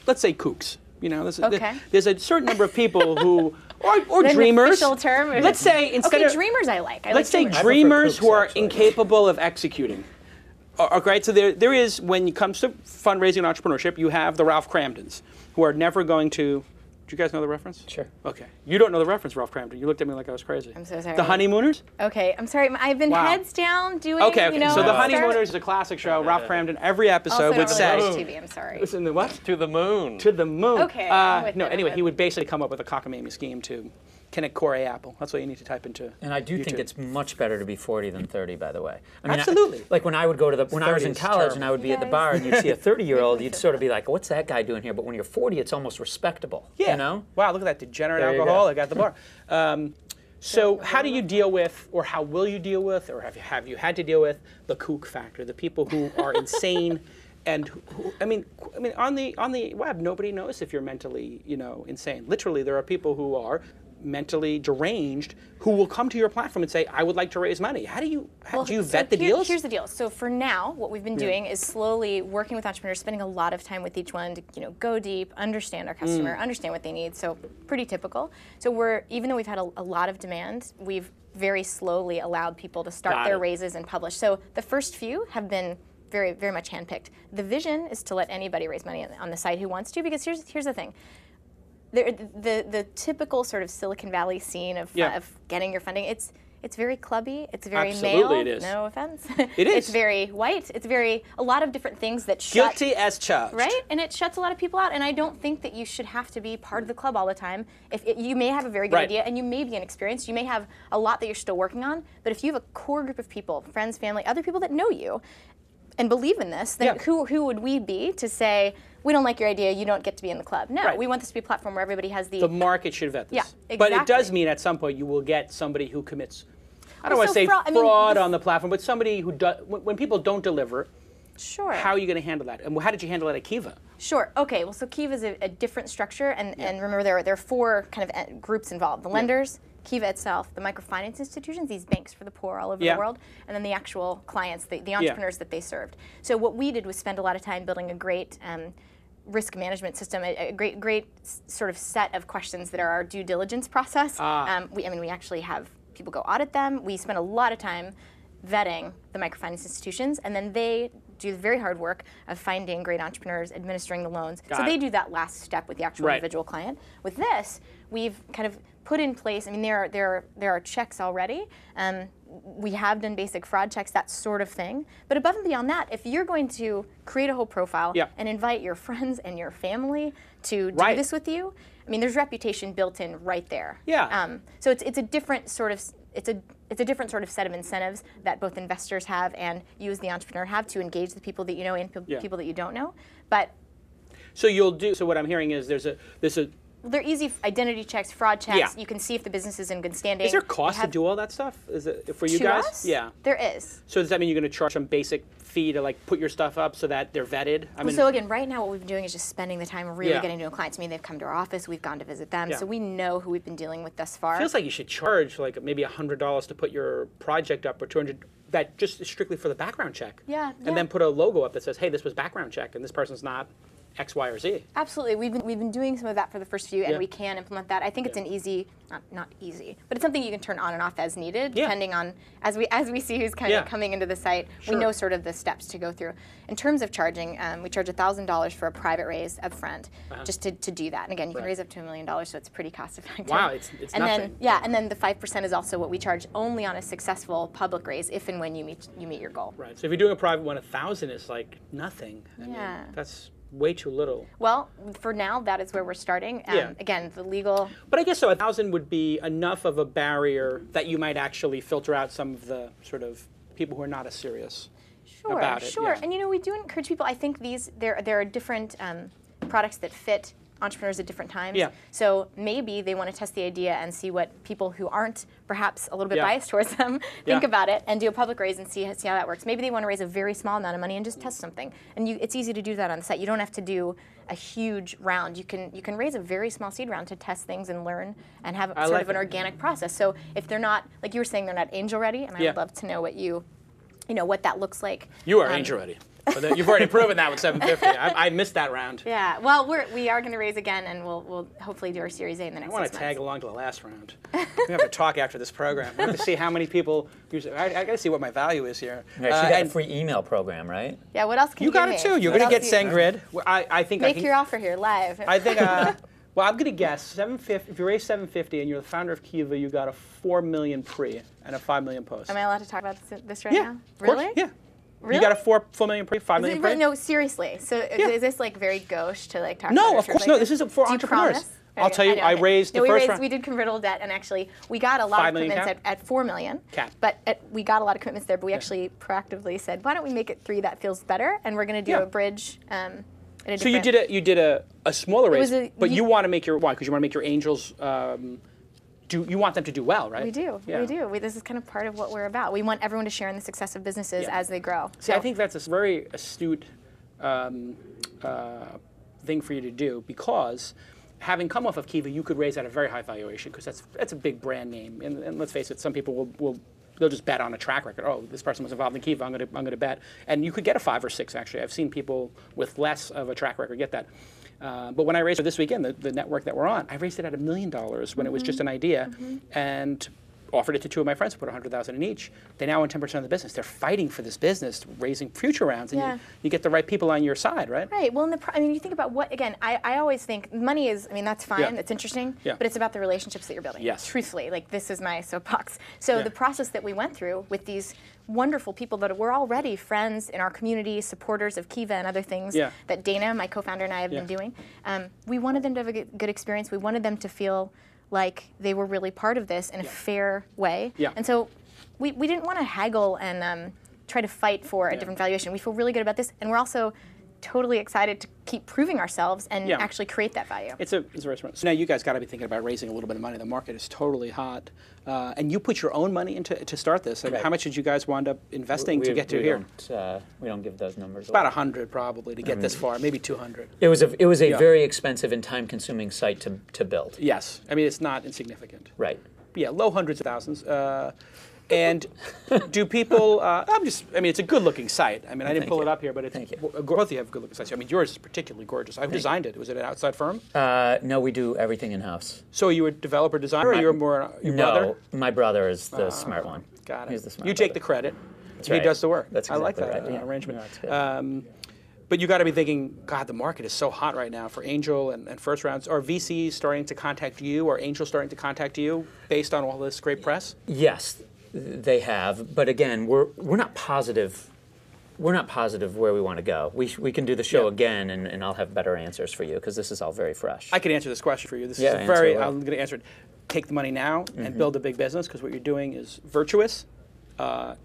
let's say, kooks. There's a certain number of people who, or dreamers. Official term. Let's say instead of dreamers, let's say dreamers who are incapable of executing. Okay, so there is, when it comes to fundraising and entrepreneurship, you have the Ralph Cramdens, who are never going to. Do you guys know the reference? Sure. Okay. You don't know the reference, Ralph Cramden. You looked at me like I was crazy. I'm so sorry. The Honeymooners? Okay, I'm sorry. I've been heads down doing. Okay. So the Honeymooners is a classic show. Ralph Cramden, every episode would say. TV, I'm sorry. Listen, the what? To the moon. To the moon. Okay. Anyway, he would basically come up with a cockamamie scheme to connect Core Apple. That's what you need to type into. And I do think it's much better to be 40 than 30, by the way. Absolutely. Like when I would go to when I was in college and I would be at the bar and you'd see a 30-year-old, you'd sort of be like, what's that guy doing here? But when you're 40, it's almost respectable. Yeah. You know? Wow, look at that degenerate alcoholic at the bar. So how do you deal with, or how will you deal with, or have you had to deal with the kook factor, the people who are insane? And who, I mean, on the web, nobody knows if you're mentally, insane. Literally, there are people who are mentally deranged who will come to your platform and say, I would like to raise money. How do you vet the deals? Here's the deal. So for now, what we've been doing is slowly working with entrepreneurs, spending a lot of time with each one to go deep, understand our customer, understand what they need. So pretty typical. So even though we've had a lot of demand, we've very slowly allowed people to start their raises and publish. So the first few have been very, very much handpicked. The vision is to let anybody raise money on the site who wants to, because here's the thing. The typical sort of Silicon Valley scene of getting your funding, it's very clubby, it's very male, it is. No offense. It is. It's very white, it's a lot of different things that shut. Guilty as charged. Right? And it shuts a lot of people out, and I don't think that you should have to be part of the club all the time. You may have a very good idea, and you may be inexperienced, you may have a lot that you're still working on, but if you have a core group of people, friends, family, other people that know you, and believe in this, then who would we be to say, we don't like your idea, you don't get to be in the club? No, we want this to be a platform where everybody has the market should vet this. Yeah, exactly. But it does mean at some point you will get somebody who commits, I don't want to say fraud on the platform, but somebody who does, when people don't deliver, sure. How are you going to handle that? And how did you handle it at Kiva? Sure. Okay. Well, so Kiva is a different structure, and remember there are 4 kind of groups involved: the lenders, Kiva itself, the microfinance institutions, these banks for the poor all over the world, and then the actual clients, the entrepreneurs that they served. So what we did was spend a lot of time building a great risk management system, a great sort of set of questions that are our due diligence process. We actually have people go audit them. We spend a lot of time vetting the microfinance institutions, and then they do the very hard work of finding great entrepreneurs, administering the loans. They do that last step with the actual individual client. With this, we've kind of put in place, there are checks already. We have done basic fraud checks, that sort of thing. But above and beyond that, if you're going to create a whole profile and invite your friends and your family to do this with you, there's reputation built in right there. Yeah. So it's a different sort of it's a different sort of set of incentives that both investors have and you as the entrepreneur have to engage the people that you know and people that you don't know. But so what I'm hearing is there's a they're easy identity checks, fraud checks. You can see if the business is in good standing. Is there cost to do all that stuff? Is it for you guys? Us? Yeah. There is. So does that mean you're going to charge some basic fee to put your stuff up so that they're vetted? So again, right now what we've been doing is just spending the time really getting to know clients. They've come to our office, we've gone to visit them, so we know who we've been dealing with thus far. Feels like you should charge maybe $100 to put your project up, or $200. That just is strictly for the background check. Yeah. And then put a logo up that says, hey, this was background check, and this person's not X, Y, or Z. Absolutely. We've been doing some of that for the first few, and we can implement that. I think it's an easy, not easy, but it's something you can turn on and off as needed, depending on, as we see who's kind of coming into the site, we know sort of the steps to go through. In terms of charging, we charge $1,000 for a private raise up front, just to do that. And again, you can raise up to $1 million, so it's pretty cost effective. Wow, it's and nothing. Then, and then the 5% is also what we charge only on a successful public raise, if and when you meet your goal. Right. So if you're doing a private one, 1,000 is like nothing. I mean, that's way too little. Well, for now, that is where we're starting. Again, the legal. But I guess so. 1,000 would be enough of a barrier that you might actually filter out some of the sort of people who are not as serious about it. Sure. And we do encourage people. I think there are different products that fit entrepreneurs at different times. Yeah. So maybe they want to test the idea and see what people who aren't perhaps a little bit biased towards them think about it, and do a public raise and see how that works. Maybe they want to raise a very small amount of money and just test something. And it's easy to do that on the site. You don't have to do a huge round. You can raise a very small seed round to test things and learn and have sort of an organic process. So if they're not, like you were saying, they're not angel ready, and I would love to know what what that looks like. You are angel ready. But you've already proven that with 750. I missed that round. Yeah. Well, we are going to raise again, and we'll hopefully do our Series A in the next 6 months. I want to tag along to the last round. We have to talk after this program. We have to see how many people. I got to see what my value is here. Yeah, she got a free email program, right? Yeah. What else can you got give it me? too. You're going to get SendGrid. I think. Make your offer here live. I think. Well, I'm going to guess 750. If you raise 750 and you're the founder of Kiva, you got a 4 million pre and a 5 million post. Am I allowed to talk about this right now? Of course. Really? Yeah. Really? You got a 4 million pre, 5 million pre? No, seriously. So is this like very gauche to like talk about? No, of course no. This is for Do entrepreneurs. You promise? I'll tell you, I raised the first round. We did convertible debt, and actually we got a lot of commitments at 4 million. Cap. But we got a lot of commitments there, but we actually proactively said, why don't we make it 3? That feels better, and we're going to do a bridge. So you did a smaller raise, but you want to make your why? Because you want to make your angels. You want them to do well, right? We do. Yeah. We do. This is kind of part of what we're about. We want everyone to share in the success of businesses as they grow. See, I think that's a very astute thing for you to do, because having come off of Kiva, you could raise at a very high valuation, because that's a big brand name. And let's face it, some people they'll just bet on a track record. Oh, this person was involved in Kiva. I'm going to bet, and you could get a 5 or 6. Actually, I've seen people with less of a track record get that. But when I raised it this weekend, the network that we're on, I raised it at $1 million when it was just an idea, and offered it to 2 of my friends who put $100,000 in each. They now own 10% of the business. They're fighting for this business, raising future rounds, and you get the right people on your side, right? Right. Well, you think about what, again, I always think money is, that's fine, it's interesting, but it's about the relationships that you're building. Yes. Truthfully, like this is my soapbox. So the process that we went through with these wonderful people that were already friends in our community, supporters of Kiva and other things that Dana, my co-founder, and I have been doing, we wanted them to have a good experience. We wanted them to feel like they were really part of this in a fair way. Yeah. And so we didn't want to haggle and try to fight for a different valuation. We feel really good about this, and we're also totally excited to keep proving ourselves and actually create that value. It's a very smart. So now you guys got to be thinking about raising a little bit of money. The market is totally hot, and you put your own money into to start this. How much did you guys wind up investing to get to here? We don't give those numbers. About 100 probably to get this far, maybe 200. It was a very expensive and time-consuming site to build. Yes, it's not insignificant. Right. Yeah, low hundreds of thousands. And do people? It's a good-looking site. I didn't pull it up here, but it's both of you have good-looking sites. Yours is particularly gorgeous. I've designed it. Was it an outside firm? No, we do everything in-house. So are you a developer designer, or you're more your brother? No, my brother is the smart one. Got it. He's the smart you take the credit. That's he right. does the work. That's exactly I like that right. arrangement. No, that's good. But you got to be thinking, God, the market is so hot right now for angel and first rounds. Are VCs starting to contact you, or angels starting to contact you based on all this great press? Yes. They have, but again, we're not positive. We're not positive where we want to go. We can do the show again, and I'll have better answers for you, because this is all very fresh. I can answer this question for you. This is I'm going to answer it. Take the money now and build a big business, because what you're doing is virtuous.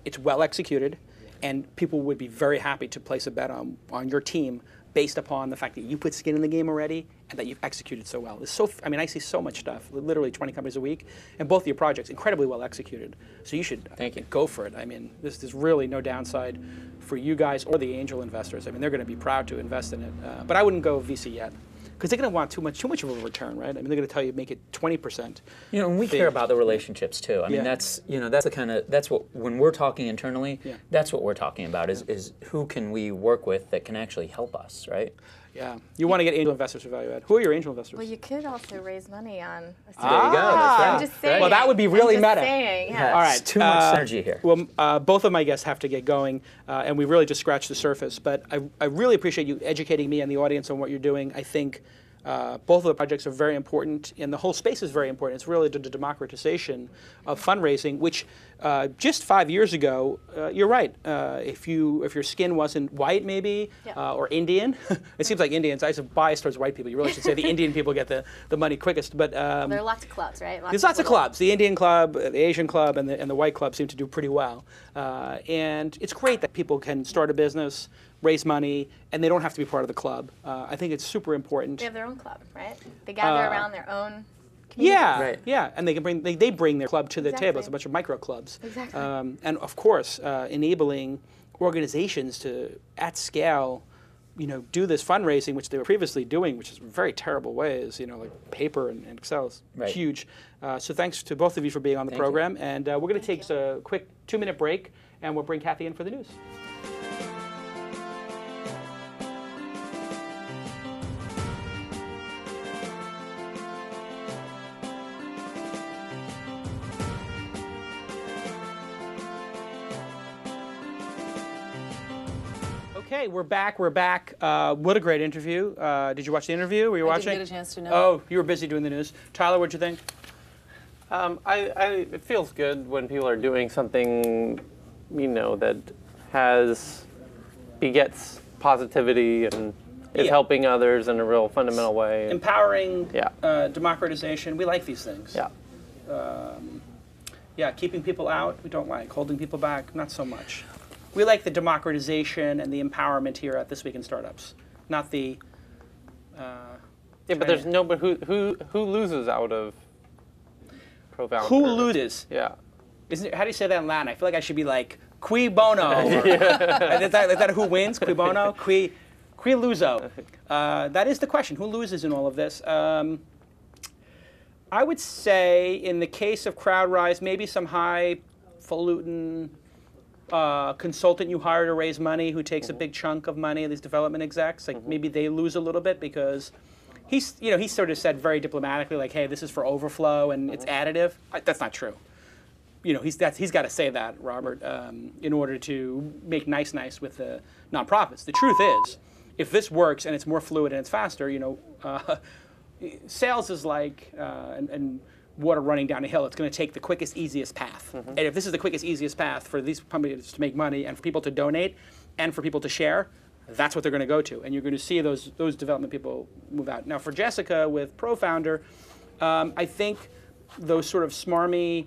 It's well executed, and people would be very happy to place a bet on your team based upon the fact that you put skin in the game already and that you've executed so well. It's so, I see so much stuff, literally 20 companies a week, and both of your projects incredibly well executed. So you should go for it. There's really no downside for you guys or the angel investors. They're going to be proud to invest in it. But I wouldn't go VC yet, because they're going to want too much of a return, right? They're going to tell you make it 20%. And we care about the relationships too. That's the kind of, that's what, when we're talking internally, that's what we're talking about is who can we work with that can actually help us, right? Yeah. You want to get angel investors for value add. Who are your angel investors? Well, you could also raise money on a There you go. That's right. I'm just saying. Well, that would be really I'm just meta. Saying, yeah. All right. It's too much synergy here. Well, both of my guests have to get going, and we really just scratched the surface. But I really appreciate you educating me and the audience on what you're doing. I think both of the projects are very important, and the whole space is very important. It's really the democratization of fundraising, which just 5 years ago, you're right. If your skin wasn't white, maybe, or Indian, it seems like Indians. I have bias towards white people. You really should say the Indian people get the money quickest. But there are lots of clubs, right? There's lots of clubs. The Indian club, the Asian club, and the white club seem to do pretty well. And it's great that people can start a business, raise money, and they don't have to be part of the club. I think it's super important. They have their own club, right? They gather around their own community. Yeah, Right. yeah, and they bring their club to the table. It's a bunch of micro clubs. Exactly. And of course, enabling organizations to, at scale, do this fundraising, which they were previously doing, which is very terrible ways, like paper and Excel is huge. So thanks to both of you for being on the program. And we're going to take a quick 2-minute break, and we'll bring Kathy in for the news. Okay, we're back. What a great interview. Did you watch the interview? Were you watching? I didn't get a chance to know. Oh, you were busy doing the news. Tyler, what'd you think? It feels good when people are doing something, that begets positivity and is helping others in a real fundamental way. Empowering, democratization. We like these things. Yeah. Keeping people out, we don't like. Holding people back, not so much. We like the democratization and the empowerment here at This Week in Startups, not the. But there's nobody who loses out of pro-founder. Who loses? Yeah. How do you say that in Latin? I feel like I should be like qui bono. Is that who wins? Qui bono? Qui luso? That is the question. Who loses in all of this? I would say, in the case of CrowdRise, maybe some highfalutin consultant you hire to raise money who takes a big chunk of money, these development execs, like maybe they lose a little bit because he sort of said very diplomatically, like, hey, this is for overflow and it's additive. That's not true. He's got to say that, Robert, in order to make nice with the nonprofits. The truth is, if this works and it's more fluid and it's faster, sales is like and water running down a hill. It's going to take the quickest, easiest path. And if this is the quickest, easiest path for these companies to make money and for people to donate and for people to share, that's what they're going to go to. And you're going to see those development people move out. Now, for Jessica with ProFounder, I think those sort of smarmy,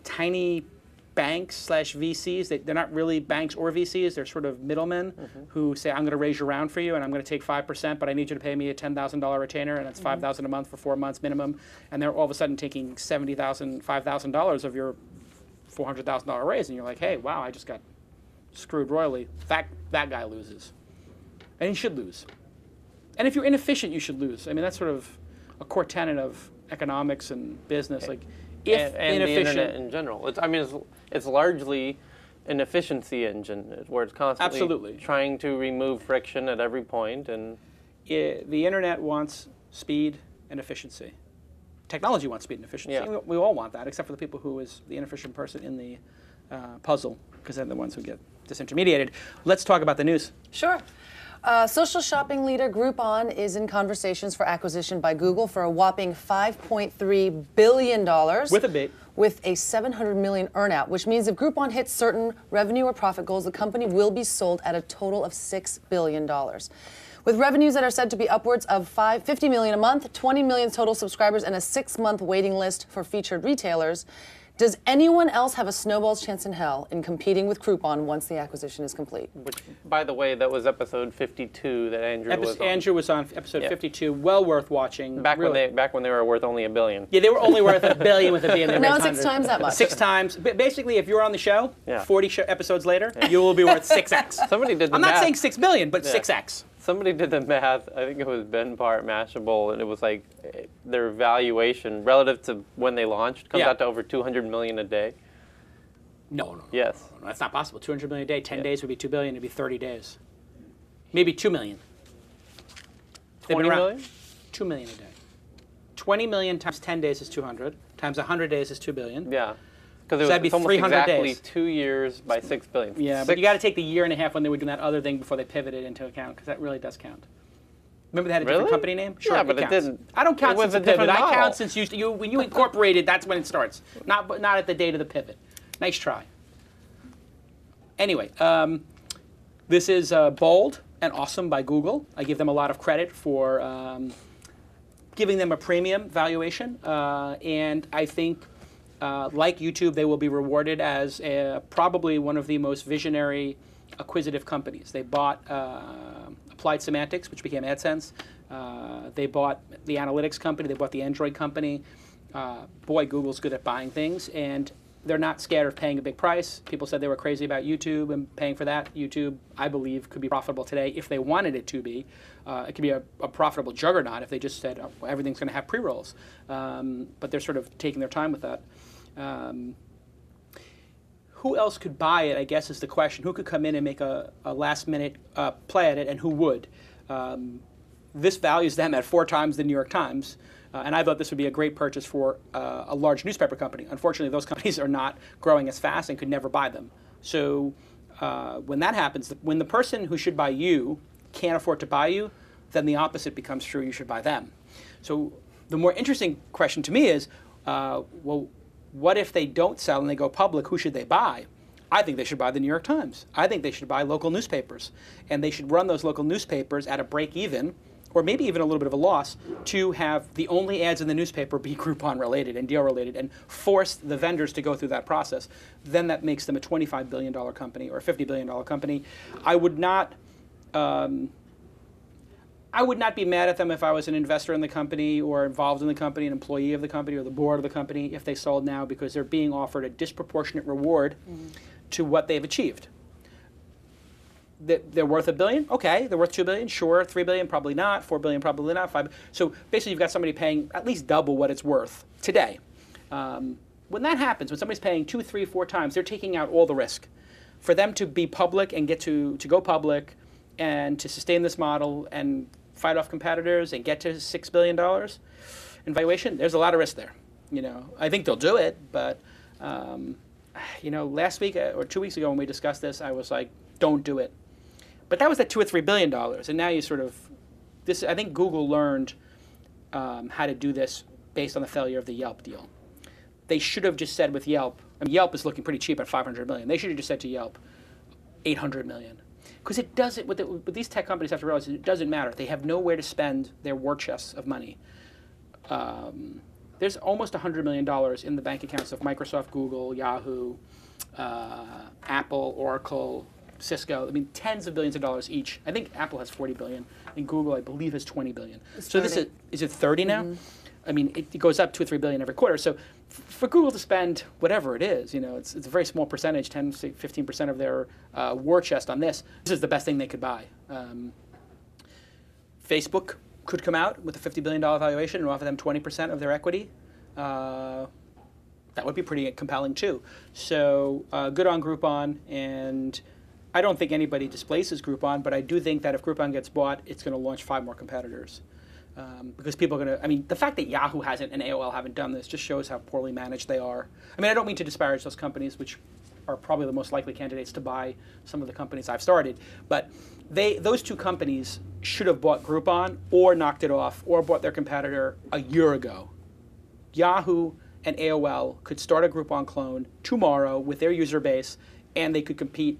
tiny banks / VCs, they're not really banks or VCs. They're sort of middlemen who say, I'm going to raise your round for you, and I'm going to take 5%, but I need you to pay me a $10,000 retainer, and that's $5,000 a month for 4 months minimum. And they're all of a sudden taking $70,000, $5,000 of your $400,000 raise, and you're like, hey, wow, I just got screwed royally. That guy loses. And he should lose. And if you're inefficient, you should lose. I mean, that's sort of a core tenet of economics and business. Like, if and inefficient, the internet in general. It's largely an efficiency engine where it's constantly trying to remove friction at every point. And the internet wants speed and efficiency. Technology wants speed and efficiency. Yeah. We all want that, except for the people who is the inefficient person in the puzzle, because they're the ones who get disintermediated. Let's talk about the news. Sure. Social shopping leader Groupon is in conversations for acquisition by Google for a whopping $5.3 billion. With a bit. With a $700 million earnout, which means if Groupon hits certain revenue or profit goals, the company will be sold at a total of $6 billion. With revenues that are said to be upwards of $50 million a month, 20 million total subscribers, and a 6-month waiting list for featured retailers, does anyone else have a snowball's chance in hell in competing with Groupon once the acquisition is complete? which, by the way, that was episode 52 that Andrew was on. Andrew was on episode 52. Well worth watching. Back when they were worth only $1 billion. Yeah, they were only worth $1 billion with a B. And now 6 times that much. 6 times. Basically, if you're on the show, 40 episodes later, you will be worth 6x. Somebody did the I'm math. not saying $6 billion, but 6x. Somebody did the math. I think it was Ben Part Mashable, and it was like their valuation relative to when they launched comes out to over $200 million a day. No. Yes. No, that's not possible. $200 million a day, 10 days would be $2 billion. It'd be 30 days. Maybe $2 million. They've 20 been around- million? 2 million a day. 20 million times 10 days is 200, times 100 days is 2 billion. Yeah. Because that'd be it's almost 300 exactly days. 2 years by 6 billion. Yeah, but you got to take the year and a half when they were doing that other thing before they pivoted into account, because that really does count. Remember they had a different Really? company name? Sure, Yeah, but it counts. didn't. I don't count It was since a the pivot. different I count model. since you when you incorporated. That's when it starts. Not at the date of the pivot. Nice try. Anyway, this is bold and awesome by Google. I give them a lot of credit for giving them a premium valuation, and I think, like YouTube, they will be rewarded as probably one of the most visionary, acquisitive companies. They bought Applied Semantics, which became AdSense. They bought the analytics company. They bought the Android company. Boy, Google's good at buying things, and they're not scared of paying a big price. People said they were crazy about YouTube and paying for that. YouTube, I believe, could be profitable today if they wanted it to be. It could be a profitable juggernaut if they just said, oh, well, everything's going to have pre-rolls. But they're sort of taking their time with that. Who else could buy it, I guess, is the question. Who could come in and make a last-minute play at it, and who would? This values them at 4 times the New York Times. And I thought this would be a great purchase for a large newspaper company. Unfortunately, those companies are not growing as fast and could never buy them. So when that happens, when the person who should buy you can't afford to buy you, then the opposite becomes true. You should buy them. So the more interesting question to me is, well, what if they don't sell and they go public? Who should they buy? I think they should buy the New York Times. I think they should buy local newspapers. And they should run those local newspapers at a break even, or maybe even a little bit of a loss, to have the only ads in the newspaper be Groupon related and deal related, and force the vendors to go through that process. Then that makes them a $25 billion company or a $50 billion company. I would not be mad at them if I was an investor in the company or involved in the company, an employee of the company or the board of the company, if they sold now, because they're being offered a disproportionate reward to what they've achieved. They're worth $1 billion? Okay. They're worth $2 billion? Sure. $3 billion? Probably not. $4 billion? Probably not. $5 billion. So basically, you've got somebody paying at least double what it's worth today. When that happens, when somebody's paying 2, 3, 4 times, they're taking out all the risk. For them to be public and get to go public and to sustain this model and fight off competitors and get to $6 billion in valuation, there's a lot of risk there. I think they'll do it, but last week or 2 weeks ago when we discussed this, I was like, don't do it. But that was at $2 or $3 billion, and now you sort of this. I think Google learned how to do this based on the failure of the Yelp deal. They should have just said with Yelp. I mean, Yelp is looking pretty cheap at $500 million. They should have just said to Yelp, $800 million, because it doesn't. What these tech companies have to realize is it doesn't matter. They have nowhere to spend their war chests of money. There's almost $100 million in the bank accounts of Microsoft, Google, Yahoo, Apple, Oracle, Cisco. I mean, tens of billions of dollars each. I think Apple has 40 billion, and Google, I believe, has 20 billion. So this is it 30 now? I mean, it goes up 2 or 3 billion every quarter. So for Google to spend whatever it is, it's a very small percentage, 10 to 15% of their war chest on this. This is the best thing they could buy. Facebook could come out with a $50 billion valuation and offer them 20% of their equity. That would be pretty compelling too. So good on Groupon, and I don't think anybody displaces Groupon, but I do think that if Groupon gets bought, it's going to launch 5 more competitors. Because people are going to, I mean, the fact that Yahoo hasn't and AOL haven't done this just shows how poorly managed they are. I mean, I don't mean to disparage those companies, which are probably the most likely candidates to buy some of the companies I've started, but those 2 companies should have bought Groupon or knocked it off or bought their competitor a year ago. Yahoo and AOL could start a Groupon clone tomorrow with their user base, and they could compete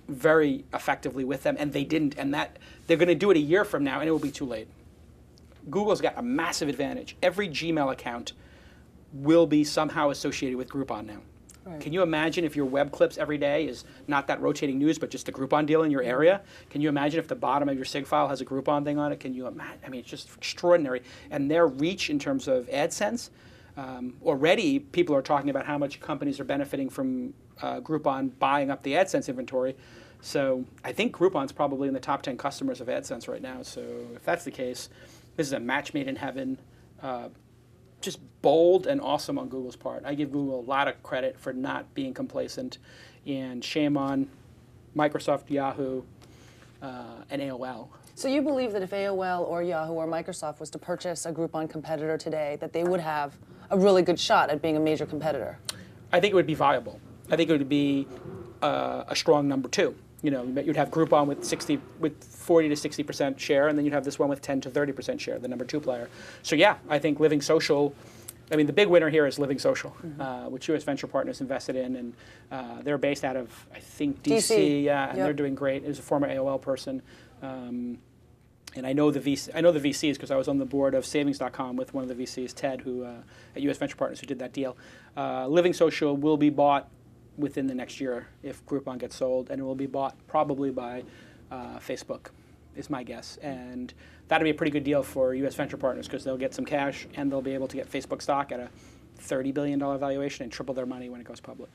very effectively with them, and they didn't, and that they're going to do it a year from now, and it will be too late. Google's got a massive advantage. Every Gmail account will be somehow associated with Groupon now. Right. Can you imagine if your web clips every day is not that rotating news, but just a Groupon deal in your area? Can you imagine if the bottom of your SIG file has a Groupon thing on it? Can you imagine? I mean, it's just extraordinary. And their reach in terms of AdSense, already people are talking about how much companies are benefiting from Groupon buying up the AdSense inventory. So I think Groupon's probably in the top 10 customers of AdSense right now. So if that's the case, this is a match made in heaven. Just bold and awesome on Google's part. I give Google a lot of credit for not being complacent, and shame on Microsoft, Yahoo, and AOL. So you believe that if AOL or Yahoo or Microsoft was to purchase a Groupon competitor today, that they would have a really good shot at being a major competitor? I think it would be viable. I think it would be a strong number 2. You know, you'd have Groupon with 40 to 60% share, and then you'd have this one with 10 to 30% share, the number 2 player. So yeah, I think Living Social. I mean, the big winner here is Living Social, which U.S. Venture Partners invested in, and they're based out of, I think, D.C. Yeah, and they're doing great. It was a former AOL person, and I know the VCs because I was on the board of Savings.com with one of the VCs, Ted, who at U.S. Venture Partners, who did that deal. Living Social will be bought within the next year if Groupon gets sold, and it will be bought probably by Facebook, is my guess. And that'll be a pretty good deal for U.S. Venture Partners because they'll get some cash and they'll be able to get Facebook stock at a $30 billion valuation and triple their money when it goes public.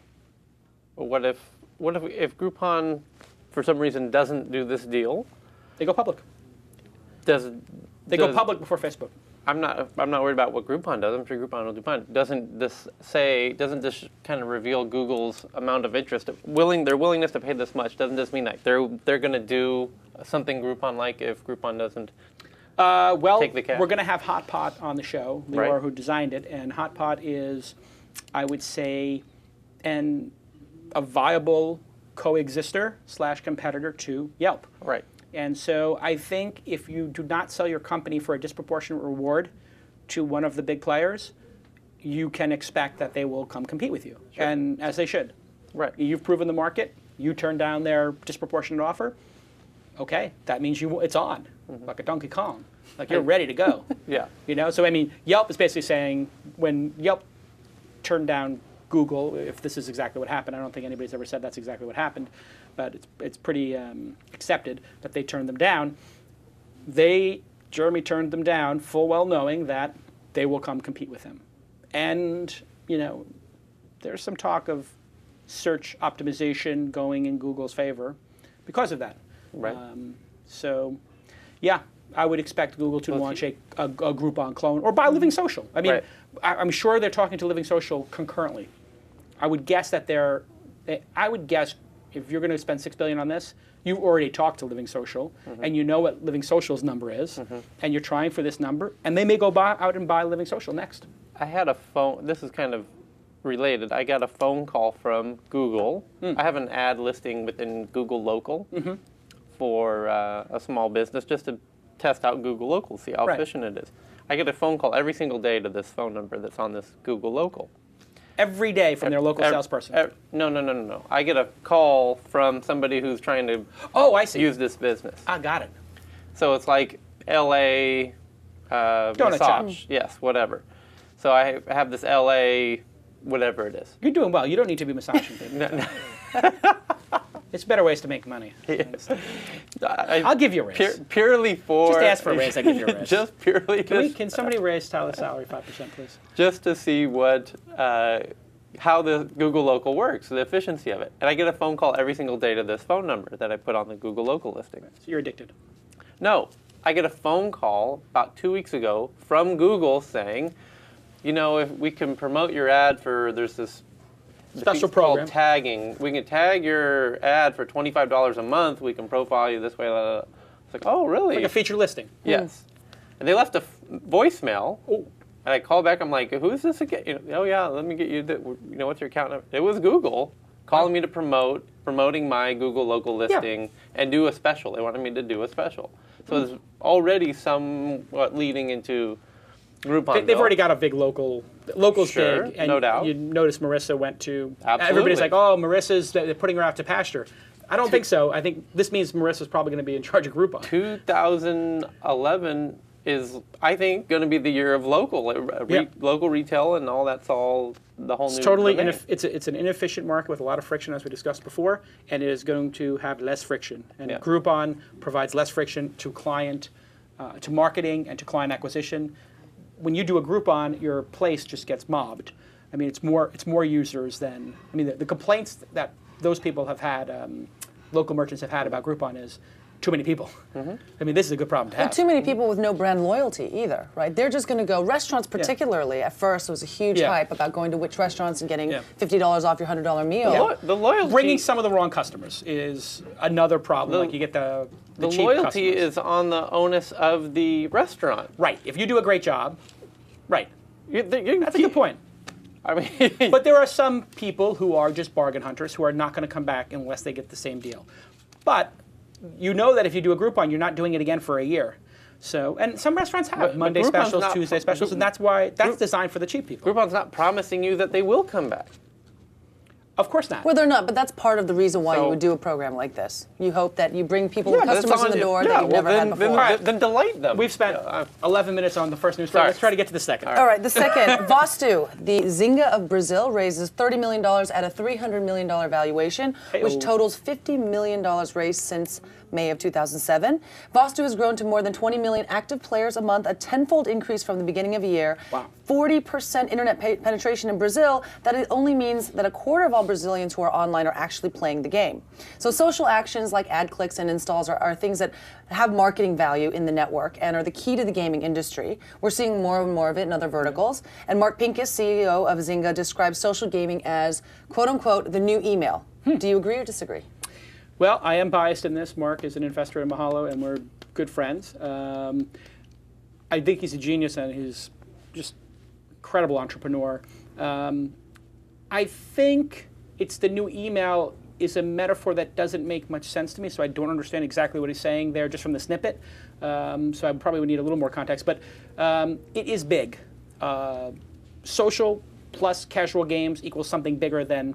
Well, what if Groupon, for some reason, doesn't do this deal? They go public. They go public before Facebook. I'm not worried about what Groupon does. I'm sure Groupon will do fine. Doesn't this kind of reveal Google's amount of interest, their willingness to pay this much? Doesn't this mean that they're going to do something Groupon-like if Groupon doesn't take the cash? We're going to have Hotpot on the show, Leora, who designed it, and Hotpot is, I would say, a viable coexister / competitor to Yelp. Right. And so I think if you do not sell your company for a disproportionate reward to one of the big players, you can expect that they will come compete with you, and as they should. Right. You've proven the market. You turn down their disproportionate offer. Okay, that means it's on, like a Donkey Kong. Like you're ready to go. Yeah. You know, so I mean, Yelp is basically saying when Yelp turned down Google, if this is exactly what happened, I don't think anybody's ever said that's exactly what happened, but it's pretty accepted that they turned them down. Jeremy turned them down full well knowing that they will come compete with him. And, you know, there's some talk of search optimization going in Google's favor because of that. Right. So, yeah, I would expect Google to launch a Groupon clone or buy Living Social. I mean, I'm sure they're talking to Living Social concurrently. I would guess that if you're going to spend $6 billion on this, you already talked to Living Social, and you know what Living Social's number is, and you're trying for this number, and they may go out and buy Living Social next. I had a phone. This is kind of related. I got a phone call from Google. I have an ad listing within Google Local for a small business just to test out Google Local, see how efficient it is. I get a phone call every single day to this phone number that's on this Google Local. Every day from their local salesperson? No. I get a call from somebody who's trying to use this business. I got it. So it's like L.A. massage. Yes, whatever. So I have this L.A. whatever it is. You're doing well. You don't need to be massaging people. It's better ways to make money. Yes. I'll give you a raise. Purely for... Just ask for a raise, I give you a raise. Just purely... Can somebody raise Tyler's salary 5%, please? Just to see how the Google Local works, the efficiency of it. And I get a phone call every single day to this phone number that I put on the Google Local listing. So you're addicted. No. I get a phone call about 2 weeks ago from Google saying, you know, if we can promote your ad there's this special program called tagging. We can tag your ad for $25 a month. We can profile you this way. It's like, oh, really? Like a feature listing. Yes. And they left a voicemail. Oh. And I called back. I'm like, who's this again? You know, oh, yeah, let me get you, what's your account number? It was Google calling me to promoting my Google Local listing and do a special. They wanted me to do a special. So there's already somewhat leading into Groupon. They've already got a big local's big, and no doubt. You notice Marissa went to. Absolutely. Everybody's like, "Oh, they're putting her out to pasture." I don't think so. I think this means Marissa's probably going to be in charge of Groupon. 2011 is, I think, going to be the year of local retail, and all that's all the whole new. It's totally it's an inefficient market with a lot of friction, as we discussed before, and it is going to have less friction. And Groupon provides less friction to client, to marketing, and to client acquisition. When you do a Groupon, your place just gets mobbed. I mean, it's more users than, I mean, the complaints that those people have had, local merchants have had about Groupon is too many people. I mean, this is a good problem to have. Too many people with no brand loyalty either, right? They're just going to go, restaurants particularly, at first there was a huge hype about going to which restaurants and getting $50 off your $100 meal. The loyalty... Bringing some of the wrong customers is another problem. Like you get the cheap loyalty customers. is on the onus of the restaurant. Right. If you do a great job, right. That's That's a good point. I mean, But there are some people who are just bargain hunters who are not going to come back unless they get the same deal. But you know that if you do a Groupon, you're not doing it again for a year. So, and some restaurants have Monday Groupon's specials, not- Tuesday specials, and that's why that's designed for the cheap people. Groupon's not promising you that they will come back. Of course not. Well, they're not, but that's part of the reason why you So- would do a program like this. You hope that you bring people, but it's customers in on the you. door that you've never had before. Then delight them. We've spent 11 minutes on the first news story. Sorry. Let's try to get to the second. All right, the second, Vostu, the Zynga of Brazil, raises $30 million at a $300 million valuation, which totals $50 million raised since May of 2007. Vostu has grown to more than 20 million active players a month, a tenfold increase from the beginning of the year. Wow. 40% internet penetration in Brazil. That it only means that a quarter of all Brazilians who are online are actually playing the game. So social actions like ad clicks and installs are things that have marketing value in the network and are the key to the gaming industry. We're seeing more and more of it in other verticals. And Mark Pincus, CEO of Zynga, describes social gaming as, quote unquote, the new email. Do you agree or disagree? Well, I am biased in this. Mark is an investor in Mahalo, and we're good friends. I think he's a genius, and he's just incredible entrepreneur. I think it's the new email is a metaphor that doesn't make much sense to me, so I don't understand exactly what he's saying there just from the snippet. So I probably would need a little more context, but it is big. Social plus casual games equals something bigger than,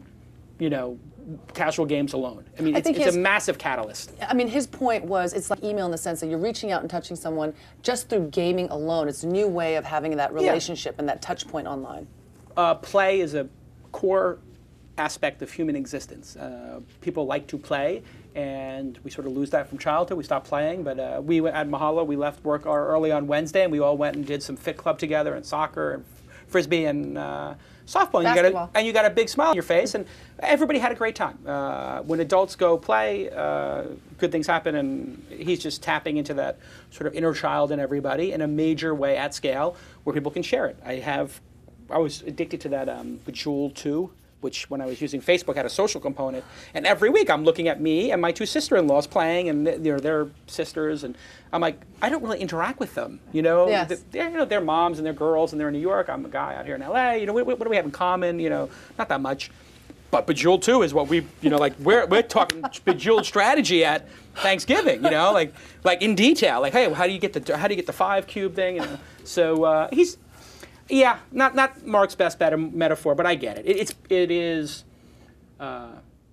casual games alone. I mean, it's a massive catalyst. I mean, his point was it's like email in the sense that you're reaching out and touching someone just through gaming alone. It's a new way of having that relationship and that touch point online. Play is a core aspect of human existence. People like to play, and we sort of lose that from childhood. We stop playing, but we went at Mahalo. We left work early on Wednesday, and we all went and did some fit club together, and soccer, and frisbee, and softball. And you got a big smile on your face, and everybody had a great time. When adults go play, good things happen, and he's just tapping into that sort of inner child in everybody in a major way at scale where people can share it. I was addicted to that Bejeweled 2, which when I was using Facebook had a social component, and every week I'm looking at me and my two sister-in-laws playing, and they're sisters, and I'm like, I don't really interact with them, Yes. They're moms and they're girls and they're in New York. I'm a guy out here in LA. What do we have in common? Not that much. But Bejeweled 2 is what we, we're talking Bejeweled strategy at Thanksgiving, like in detail, like, hey, how do you get the 5 cube thing? So he's. Yeah, not Mark's best metaphor, but I get it. It is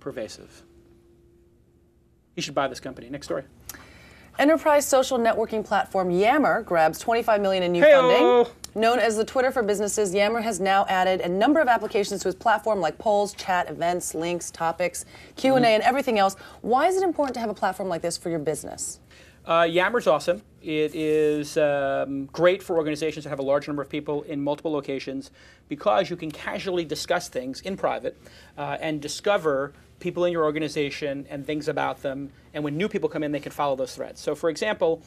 pervasive. You should buy this company. Next story. Enterprise social networking platform Yammer grabs $25 million in new funding. Known as the Twitter for businesses, Yammer has now added a number of applications to its platform like polls, chat, events, links, topics, Q&A, and everything else. Why is it important to have a platform like this for your business? Yammer's awesome. It is great for organizations that have a large number of people in multiple locations because you can casually discuss things in private and discover people in your organization and things about them. And when new people come in, they can follow those threads. So, for example,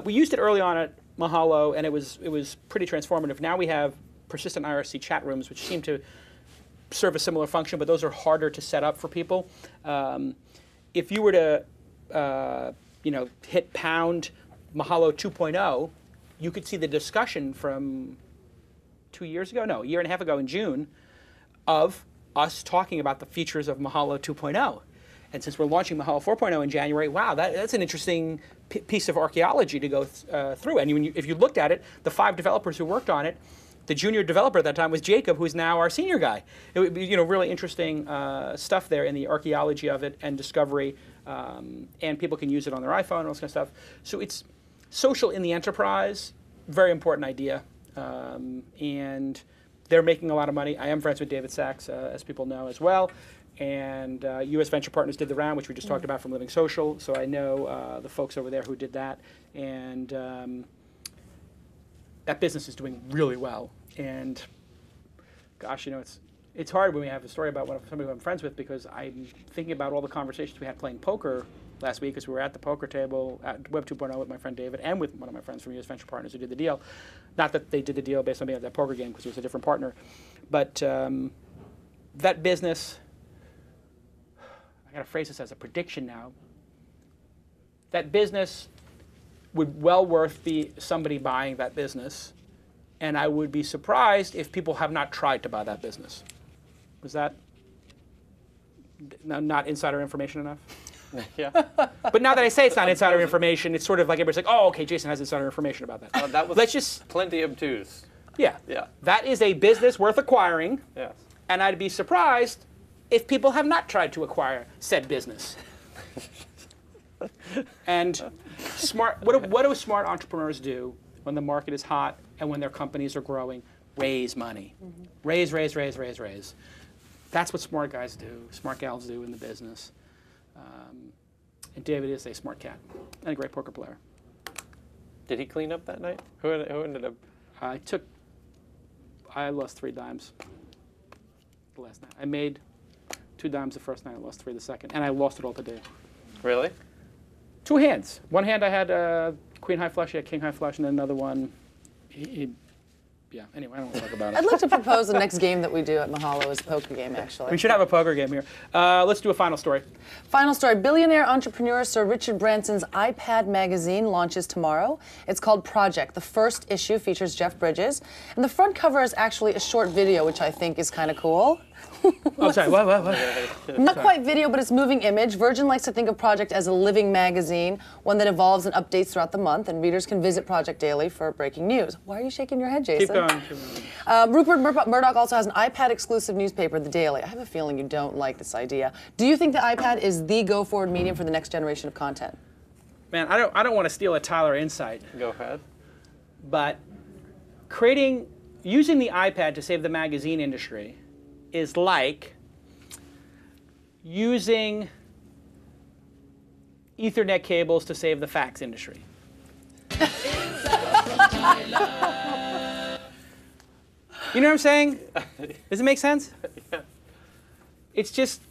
we used it early on at Mahalo, and it was pretty transformative. Now we have persistent IRC chat rooms, which seem to serve a similar function, but those are harder to set up for people. If you were to hit pound Mahalo 2.0, you could see the discussion from a year and a half ago in June, of us talking about the features of Mahalo 2.0. And since we're launching Mahalo 4.0 in January, wow, that's an interesting piece of archaeology to go through. And if you looked at it, the 5 developers who worked on it, the junior developer at that time was Jacob, who's now our senior guy. It would be, really interesting stuff there in the archaeology of it and discovery. And people can use it on their iPhone and all this kind of stuff. So it's social in the enterprise, very important idea. And they're making a lot of money. I am friends with David Sachs, as people know as well. And U.S. Venture Partners did the round, which we just talked about from Living Social. So I know the folks over there who did that. And that business is doing really well. And gosh, it's hard when we have a story about somebody who I'm friends with, because I'm thinking about all the conversations we had playing poker last week as we were at the poker table at Web 2.0 with my friend David and with one of my friends from US Venture Partners who did the deal. Not that they did the deal based on being at that poker game because it was a different partner. But that business, I got to phrase this as a prediction now, that business would well worth be somebody buying that business. And I would be surprised if people have not tried to buy that business. Was that not insider information enough? Yeah. But now that I say it's not insider information, it's sort of like everybody's like, oh, okay, Jason has insider information about that. That was Let's just plenty obtuse. Yeah. Yeah. That is a business worth acquiring. Yes. And I'd be surprised if people have not tried to acquire said business. And what do smart entrepreneurs do when the market is hot and when their companies are growing? Raise money. Raise. That's what smart guys do, smart gals do in the business. And David is a smart cat and a great poker player. Did he clean up that night? Who ended up? I lost 3 dimes the last night. I made 2 dimes the first night, I lost 3 the second, and I lost it all today. Really? 2 hands. One hand I had queen high flush, he had king high flush, and then another one, yeah, anyway, I don't want to talk about it. I'd like to propose the next game that we do at Mahalo is a poker game, actually. We should have a poker game here. Let's do a final story. Final story. Billionaire entrepreneur Sir Richard Branson's iPad magazine launches tomorrow. It's called Project. The first issue features Jeff Bridges. And the front cover is actually a short video, which I think is kind of cool. Oh, sorry, what? Not quite video, but it's moving image. Virgin likes to think of Project as a living magazine, one that evolves and updates throughout the month, and readers can visit Project daily for breaking news. Why are you shaking your head, Jason? Keep going. Rupert Murdoch also has an iPad-exclusive newspaper, The Daily. I have a feeling you don't like this idea. Do you think the iPad is the go-forward medium for the next generation of content? Man, I don't want to steal a Tyler insight. Go ahead. But using the iPad to save the magazine industry is like using Ethernet cables to save the fax industry. You know what I'm saying? Does it make sense? Yeah. It's just,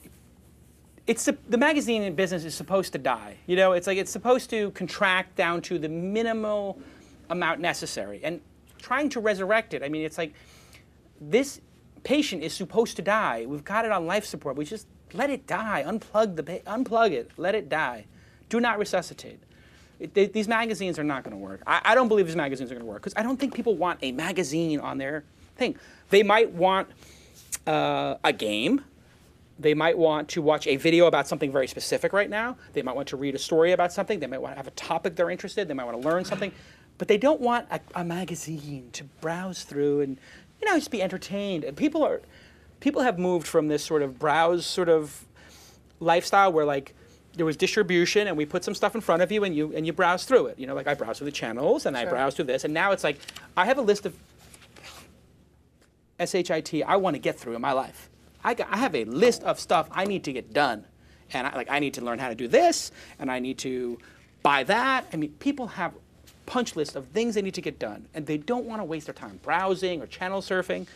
the magazine business is supposed to die. You know, it's like it's supposed to contract down to the minimal amount necessary. And trying to resurrect it, I mean, it's like this patient is supposed to die. We've got it on life support. We just let it die. Unplug it. Let it die. Do not resuscitate. These magazines are not going to work. I don't believe these magazines are going to work because I don't think people want a magazine on their thing. They might want a game. They might want to watch a video about something very specific right now. They might want to read a story about something. They might want to have a topic they're interested in. They might want to learn something. But they don't want a magazine to browse through and just be entertained. And people have moved from this sort of browse sort of lifestyle where like there was distribution and we put some stuff in front of you and you browse through it. You know, like I browse through the channels and I browse through this, and now it's like I have a list of SHIT I want to get through in my life. I have a list of stuff I need to get done, and I need to learn how to do this, and I need to buy that. I mean, people have punch list of things they need to get done, and they don't want to waste their time browsing or channel surfing.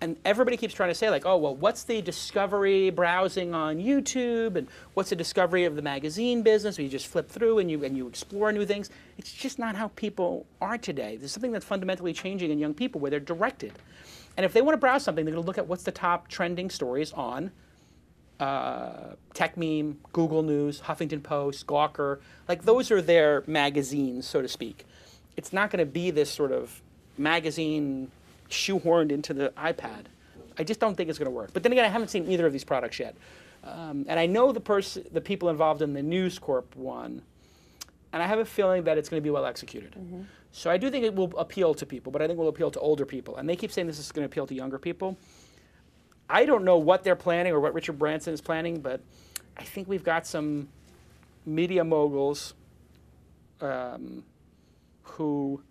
And everybody keeps trying to say like, oh, well, what's the discovery browsing on YouTube, and what's the discovery of the magazine business where you just flip through and you explore new things? It's just not how people are today. There's something that's fundamentally changing in young people where they're directed. And if they want to browse something, they're going to look at what's the top trending stories on Tech Meme, Google News, Huffington Post, Gawker. Like those are their magazines, so to speak. It's not going to be this sort of magazine shoehorned into the iPad. I just don't think it's going to work. But then again, I haven't seen either of these products yet. And I know the people involved in the News Corp one, and I have a feeling that it's going to be well executed. Mm-hmm. So I do think it will appeal to people, but I think it will appeal to older people. And they keep saying this is going to appeal to younger people. I don't know what they're planning or what Richard Branson is planning, but I think we've got some media moguls who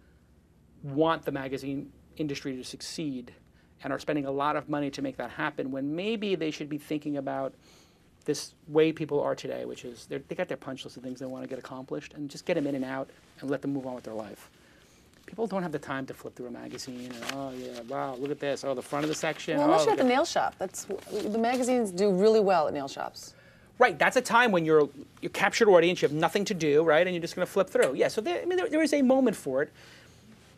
want the magazine industry to succeed and are spending a lot of money to make that happen, when maybe they should be thinking about this way people are today, which is they got their punch list of things they want to get accomplished, and just get them in and out and let them move on with their life. People don't have the time to flip through a magazine and, oh yeah, wow, look at this. Oh, the front of the section. Well, unless you're at the look nail shop. The magazines do really well at nail shops. Right, that's a time when you're captured audience, you have nothing to do, right, and you're just going to flip through. Yeah, so there is a moment for it.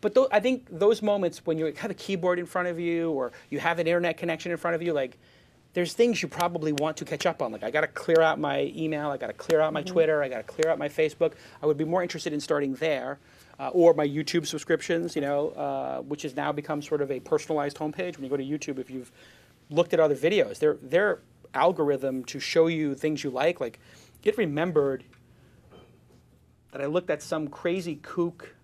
But I think those moments when you have a keyboard in front of you or you have an internet connection in front of you, like, there's things you probably want to catch up on. Like, I got to clear out my email, I got to clear out my Twitter, I got to clear out my Facebook. I would be more interested in starting there, or my YouTube subscriptions, which has now become sort of a personalized homepage. When you go to YouTube, if you've looked at other videos, their algorithm to show you things you like, it remembered that I looked at some crazy kook,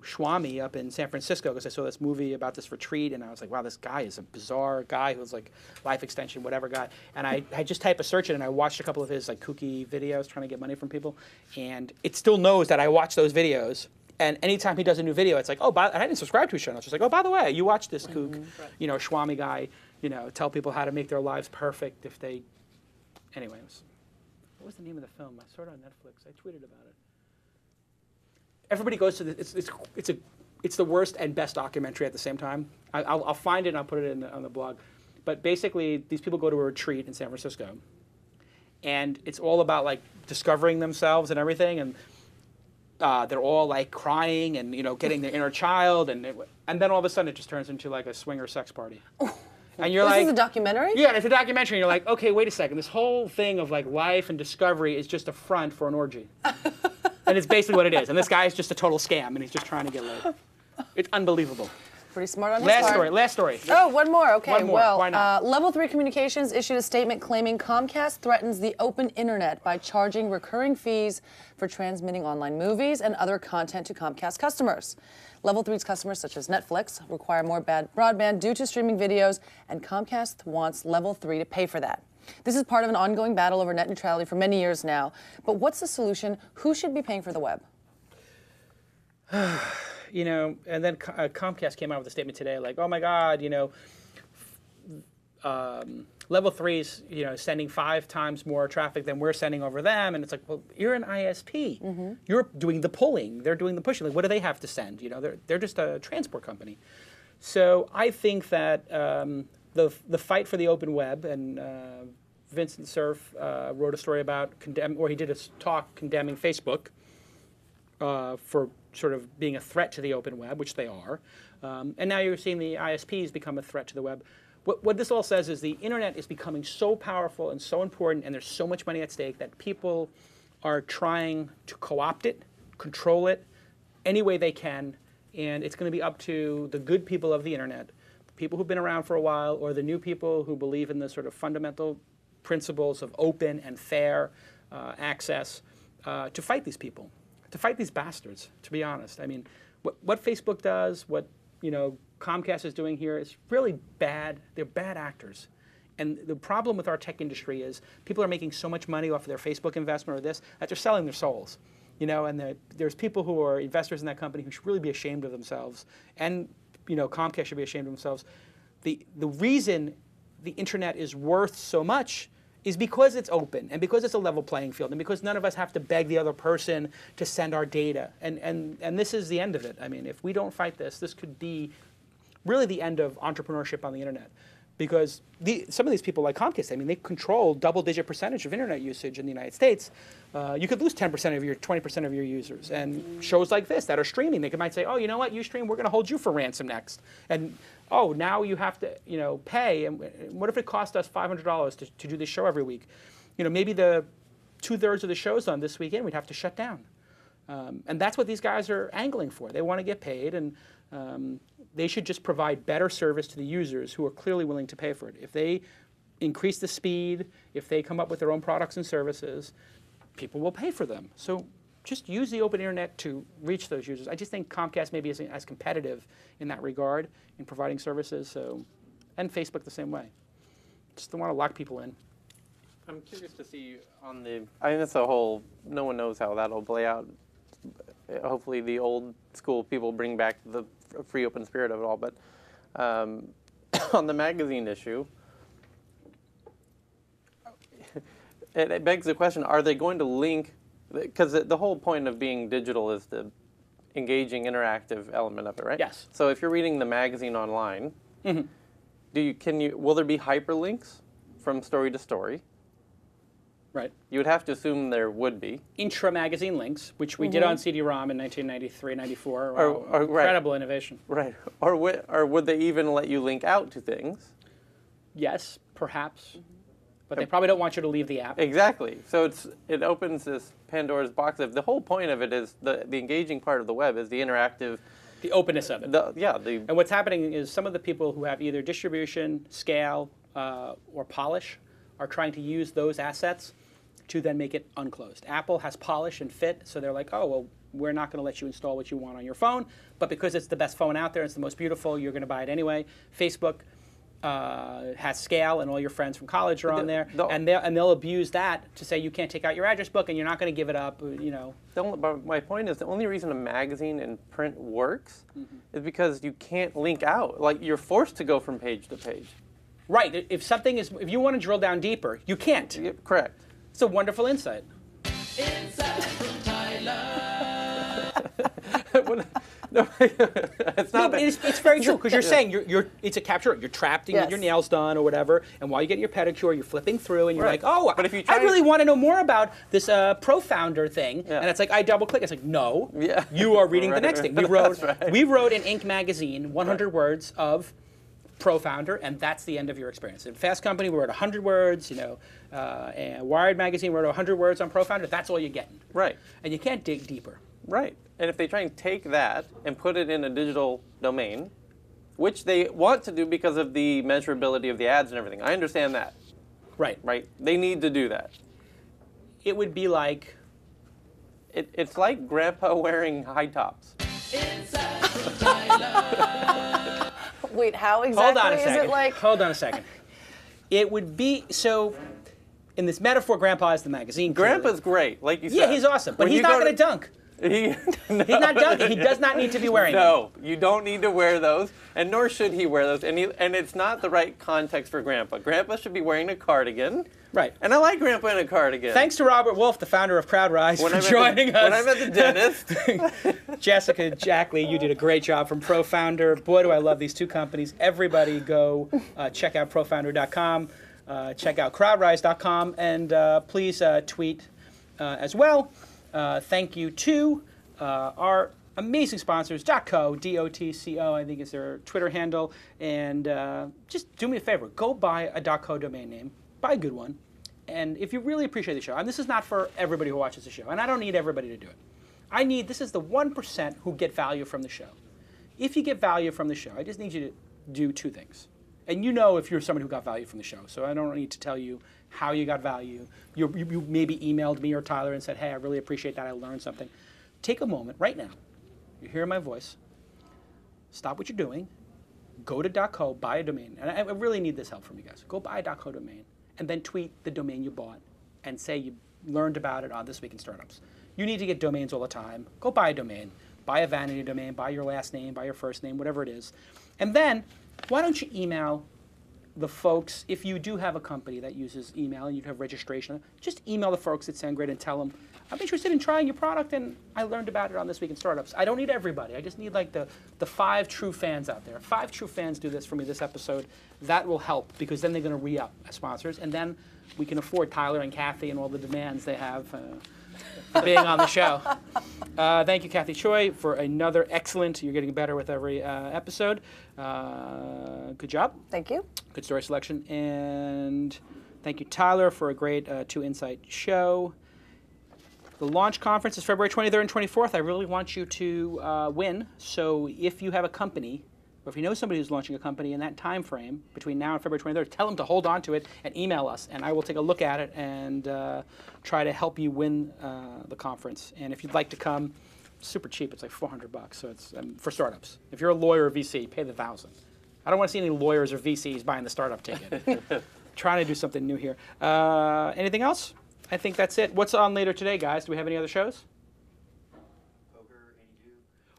Swami up in San Francisco because I saw this movie about this retreat, and I was like, wow, this guy is a bizarre guy who's like life extension, whatever guy. And I just typed a search in, and I watched a couple of his like kooky videos trying to get money from people, and it still knows that I watch those videos. And anytime he does a new video, it's like, and I didn't subscribe to his show notes. It's like, oh, by the way, you watch this kook, Swami guy, tell people how to make their lives perfect if they. Anyway, what was the name of the film? I saw it on Netflix. I tweeted about it. Everybody goes to it's the worst and best documentary at the same time. I'll find it and I'll put it on the blog. But basically, these people go to a retreat in San Francisco, and it's all about like discovering themselves and everything, and they're all like crying and getting their inner child, and then all of a sudden it just turns into like a swinger sex party. And you're This is a documentary? Yeah, it's a documentary, and you're like, okay, wait a second. This whole thing of like life and discovery is just a front for an orgy. And it's basically what it is. And this guy is just a total scam, and he's just trying to get laid. It's unbelievable. Pretty smart on his part. Last story. Oh, one more. Okay, one more. Well, Why not? Level 3 Communications issued a statement claiming Comcast threatens the open internet by charging recurring fees for transmitting online movies and other content to Comcast customers. Level 3's customers, such as Netflix, require more broadband due to streaming videos, and Comcast wants Level 3 to pay for that. This is part of an ongoing battle over net neutrality for many years now. But what's the solution? Who should be paying for the web? And then Comcast came out with a statement today, like, oh my God, Level 3's, sending 5 times more traffic than we're sending over them, and it's like, well, you're an ISP. You're doing the pulling. They're doing the pushing. Like, what do they have to send? They're just a transport company. So I think that the fight for the open web, and Vincent Cerf wrote a story about he did a talk condemning Facebook for sort of being a threat to the open web, which they are. And now you're seeing the ISPs become a threat to the web. What this all says is the internet is becoming so powerful and so important, and there's so much money at stake that people are trying to co-opt it, control it any way they can, and it's going to be up to the good people of the internet, people who've been around for a while, or the new people who believe in the sort of fundamental principles of open and fair access to fight these people, to fight these bastards, to be honest. I mean, what Facebook does, what Comcast is doing here is really bad. They're bad actors. And the problem with our tech industry is people are making so much money off of their Facebook investment or this that they're selling their souls. And there's people who are investors in that company who should really be ashamed of themselves. And Comcast should be ashamed of themselves. The reason the internet is worth so much is because it's open and because it's a level playing field and because none of us have to beg the other person to send our data. And this is the end of it. I mean, if we don't fight this could be really the end of entrepreneurship on the internet. Because some of these people like Comcast, I mean, they control double-digit percentage of internet usage in the United States. You could lose 10% of your, 20% of your users. And shows like this that are streaming, they might say, oh, you know what, Ustream, we're going to hold you for ransom next. And, oh, now you have to, pay. And what if it cost us $500 to do this show every week? Maybe the 2/3 of the shows on this weekend we'd have to shut down. And that's what these guys are angling for. They want to get paid, and they should just provide better service to the users who are clearly willing to pay for it. If they increase the speed, if they come up with their own products and services, people will pay for them. So just use the open internet to reach those users. I just think Comcast maybe isn't as competitive in that regard in providing services, and Facebook the same way. Just don't want to lock people in. I'm curious to see on the, I think that's a whole, no one knows how that'll play out. Hopefully the old school people bring back the free open spirit of it all, but on the magazine issue, it begs the question, are they going to link, because the whole point of being digital is the engaging interactive element of it, right? Yes. So if you're reading the magazine online, will there be hyperlinks from story to story? Right. You would have to assume there would be. Intra-magazine links, which we did on CD-ROM in 1993, 94. Wow. Or Incredible innovation. Right. Or would they even let you link out to things? Yes, perhaps. But they probably don't want you to leave the app. Exactly. So it opens this Pandora's box. The whole point of it is the engaging part of the web is the interactive. The openness of it. And what's happening is some of the people who have either distribution, scale, or polish are trying to use those assets to then make it unclosed. Apple has polish and fit, so they're like, oh, well, we're not going to let you install what you want on your phone, but because it's the best phone out there, it's the most beautiful, you're going to buy it anyway. Facebook has scale, and all your friends from college are on there, and they'll abuse that to say you can't take out your address book and you're not going to give it up. My point is the only reason a magazine in print works is because you can't link out. Like you're forced to go from page to page. Right. If you want to drill down deeper, you can't. Yeah, correct. It's a wonderful insight. Inside from Tyler. No, it's not. But it's very true because you're saying it's a capture. You're trapped and getting your nails done or whatever, and while you're getting your pedicure, you're flipping through and you're like, oh, but if I really want to know more about this pro-founder thing, and it's like I double click. It's like no, you are reading the next thing. We wrote in Inc. magazine 100 words of pro-founder, and that's the end of your experience. In Fast Company, we wrote 100 words. And Wired magazine wrote 100 words on pro-founder. That's all you're getting. Right. And you can't dig deeper. Right. And if they try and take that and put it in a digital domain, which they want to do because of the measurability of the ads and everything, I understand that. Right. Right. They need to do that. It would be like... It's like Grandpa wearing high tops. Wait, how exactly is it like? Hold on a second. It would be... So, in this metaphor, Grandpa is the magazine. Grandpa's great, like you said. Yeah, he's awesome, but he's not going to dunk. He's not dunking. He does not need to be wearing them. No, you don't need to wear those, and nor should he wear those. And it's not the right context for Grandpa. Grandpa should be wearing a cardigan. Right. And I like Grandpa in a cardigan. Thanks to Robert Wolfe, the founder of CrowdRise, for joining us. When I'm at the dentist. Jessica, Jackley, you did a great job from ProFounder. Boy, do I love these two companies. Everybody go check out profounder.com, check out crowdrise.com, and please tweet as well. Thank you to our amazing sponsors, .co, D-O-T-C-O, I think is their Twitter handle. And just do me a favor. Go buy a .co domain name. Buy a good one. And if you really appreciate the show, and this is not for everybody who watches the show, and I don't need everybody to do it. This is the 1% who get value from the show. If you get value from the show, I just need you to do two things. And you know if you're someone who got value from the show, so I don't need to tell you how you got value. You maybe emailed me or Tyler and said, hey, I really appreciate that, I learned something. Take a moment right now. You're hearing my voice. Stop what you're doing. Go to .co, buy a domain. And I really need this help from you guys. Go buy a .co domain, and then tweet the domain you bought and say you learned about it on This Week in Startups. You need to get domains all the time. Go buy a domain. Buy a vanity domain, buy your last name, buy your first name, whatever it is. And then, why don't you email the folks, if you do have a company that uses email and you have registration, just email the folks at SendGrid and tell them, I'm interested in trying your product and I learned about it on This Week in Startups. I don't need everybody. I just need like the 5 true fans out there. If 5 true fans do this for me this episode, that will help because then they're going to re-up as sponsors and then we can afford Tyler and Kathy and all the demands they have for being on the show. Thank you, Kathy Choi, for another excellent, you're getting better with every episode. Good job. Thank you. Good story selection. And thank you, Tyler, for a great 2 Insight show. The launch conference is February 23rd and 24th. I really want you to win. So if you have a company, or if you know somebody who's launching a company in that time frame between now and February 23rd, tell them to hold on to it and email us, and I will take a look at it and try to help you win the conference. And if you'd like to come, super cheap. It's like $400, so it's for startups. If you're a lawyer or VC, pay the $1,000. I don't want to see any lawyers or VCs buying the startup ticket. Trying to do something new here. Anything else? I think that's it. What's on later today, guys? Do we have any other shows? Poker, Annie Duke.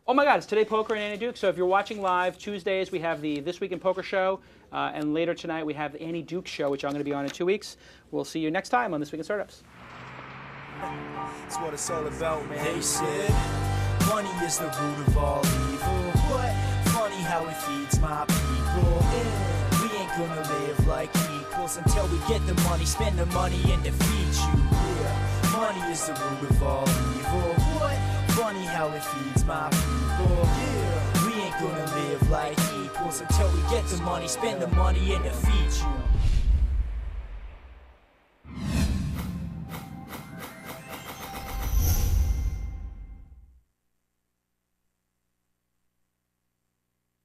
Oh my God, it's Today Poker and Annie Duke. So if you're watching live, Tuesdays we have the This Week in Poker show, and later tonight we have the Annie Duke show, which I'm going to be on in 2 weeks. We'll see you next time on This Week in Startups. That's what it's all about, man. They said money is the root of all evil. But funny how it feeds my people. We ain't gonna live like equals. equals until we get the money, spend the money, and defeat you. Yeah, money is the root of all evil. What? Funny how it feeds my people. Yeah, we ain't gonna live like equals until we get the money, spend the money, and defeat you.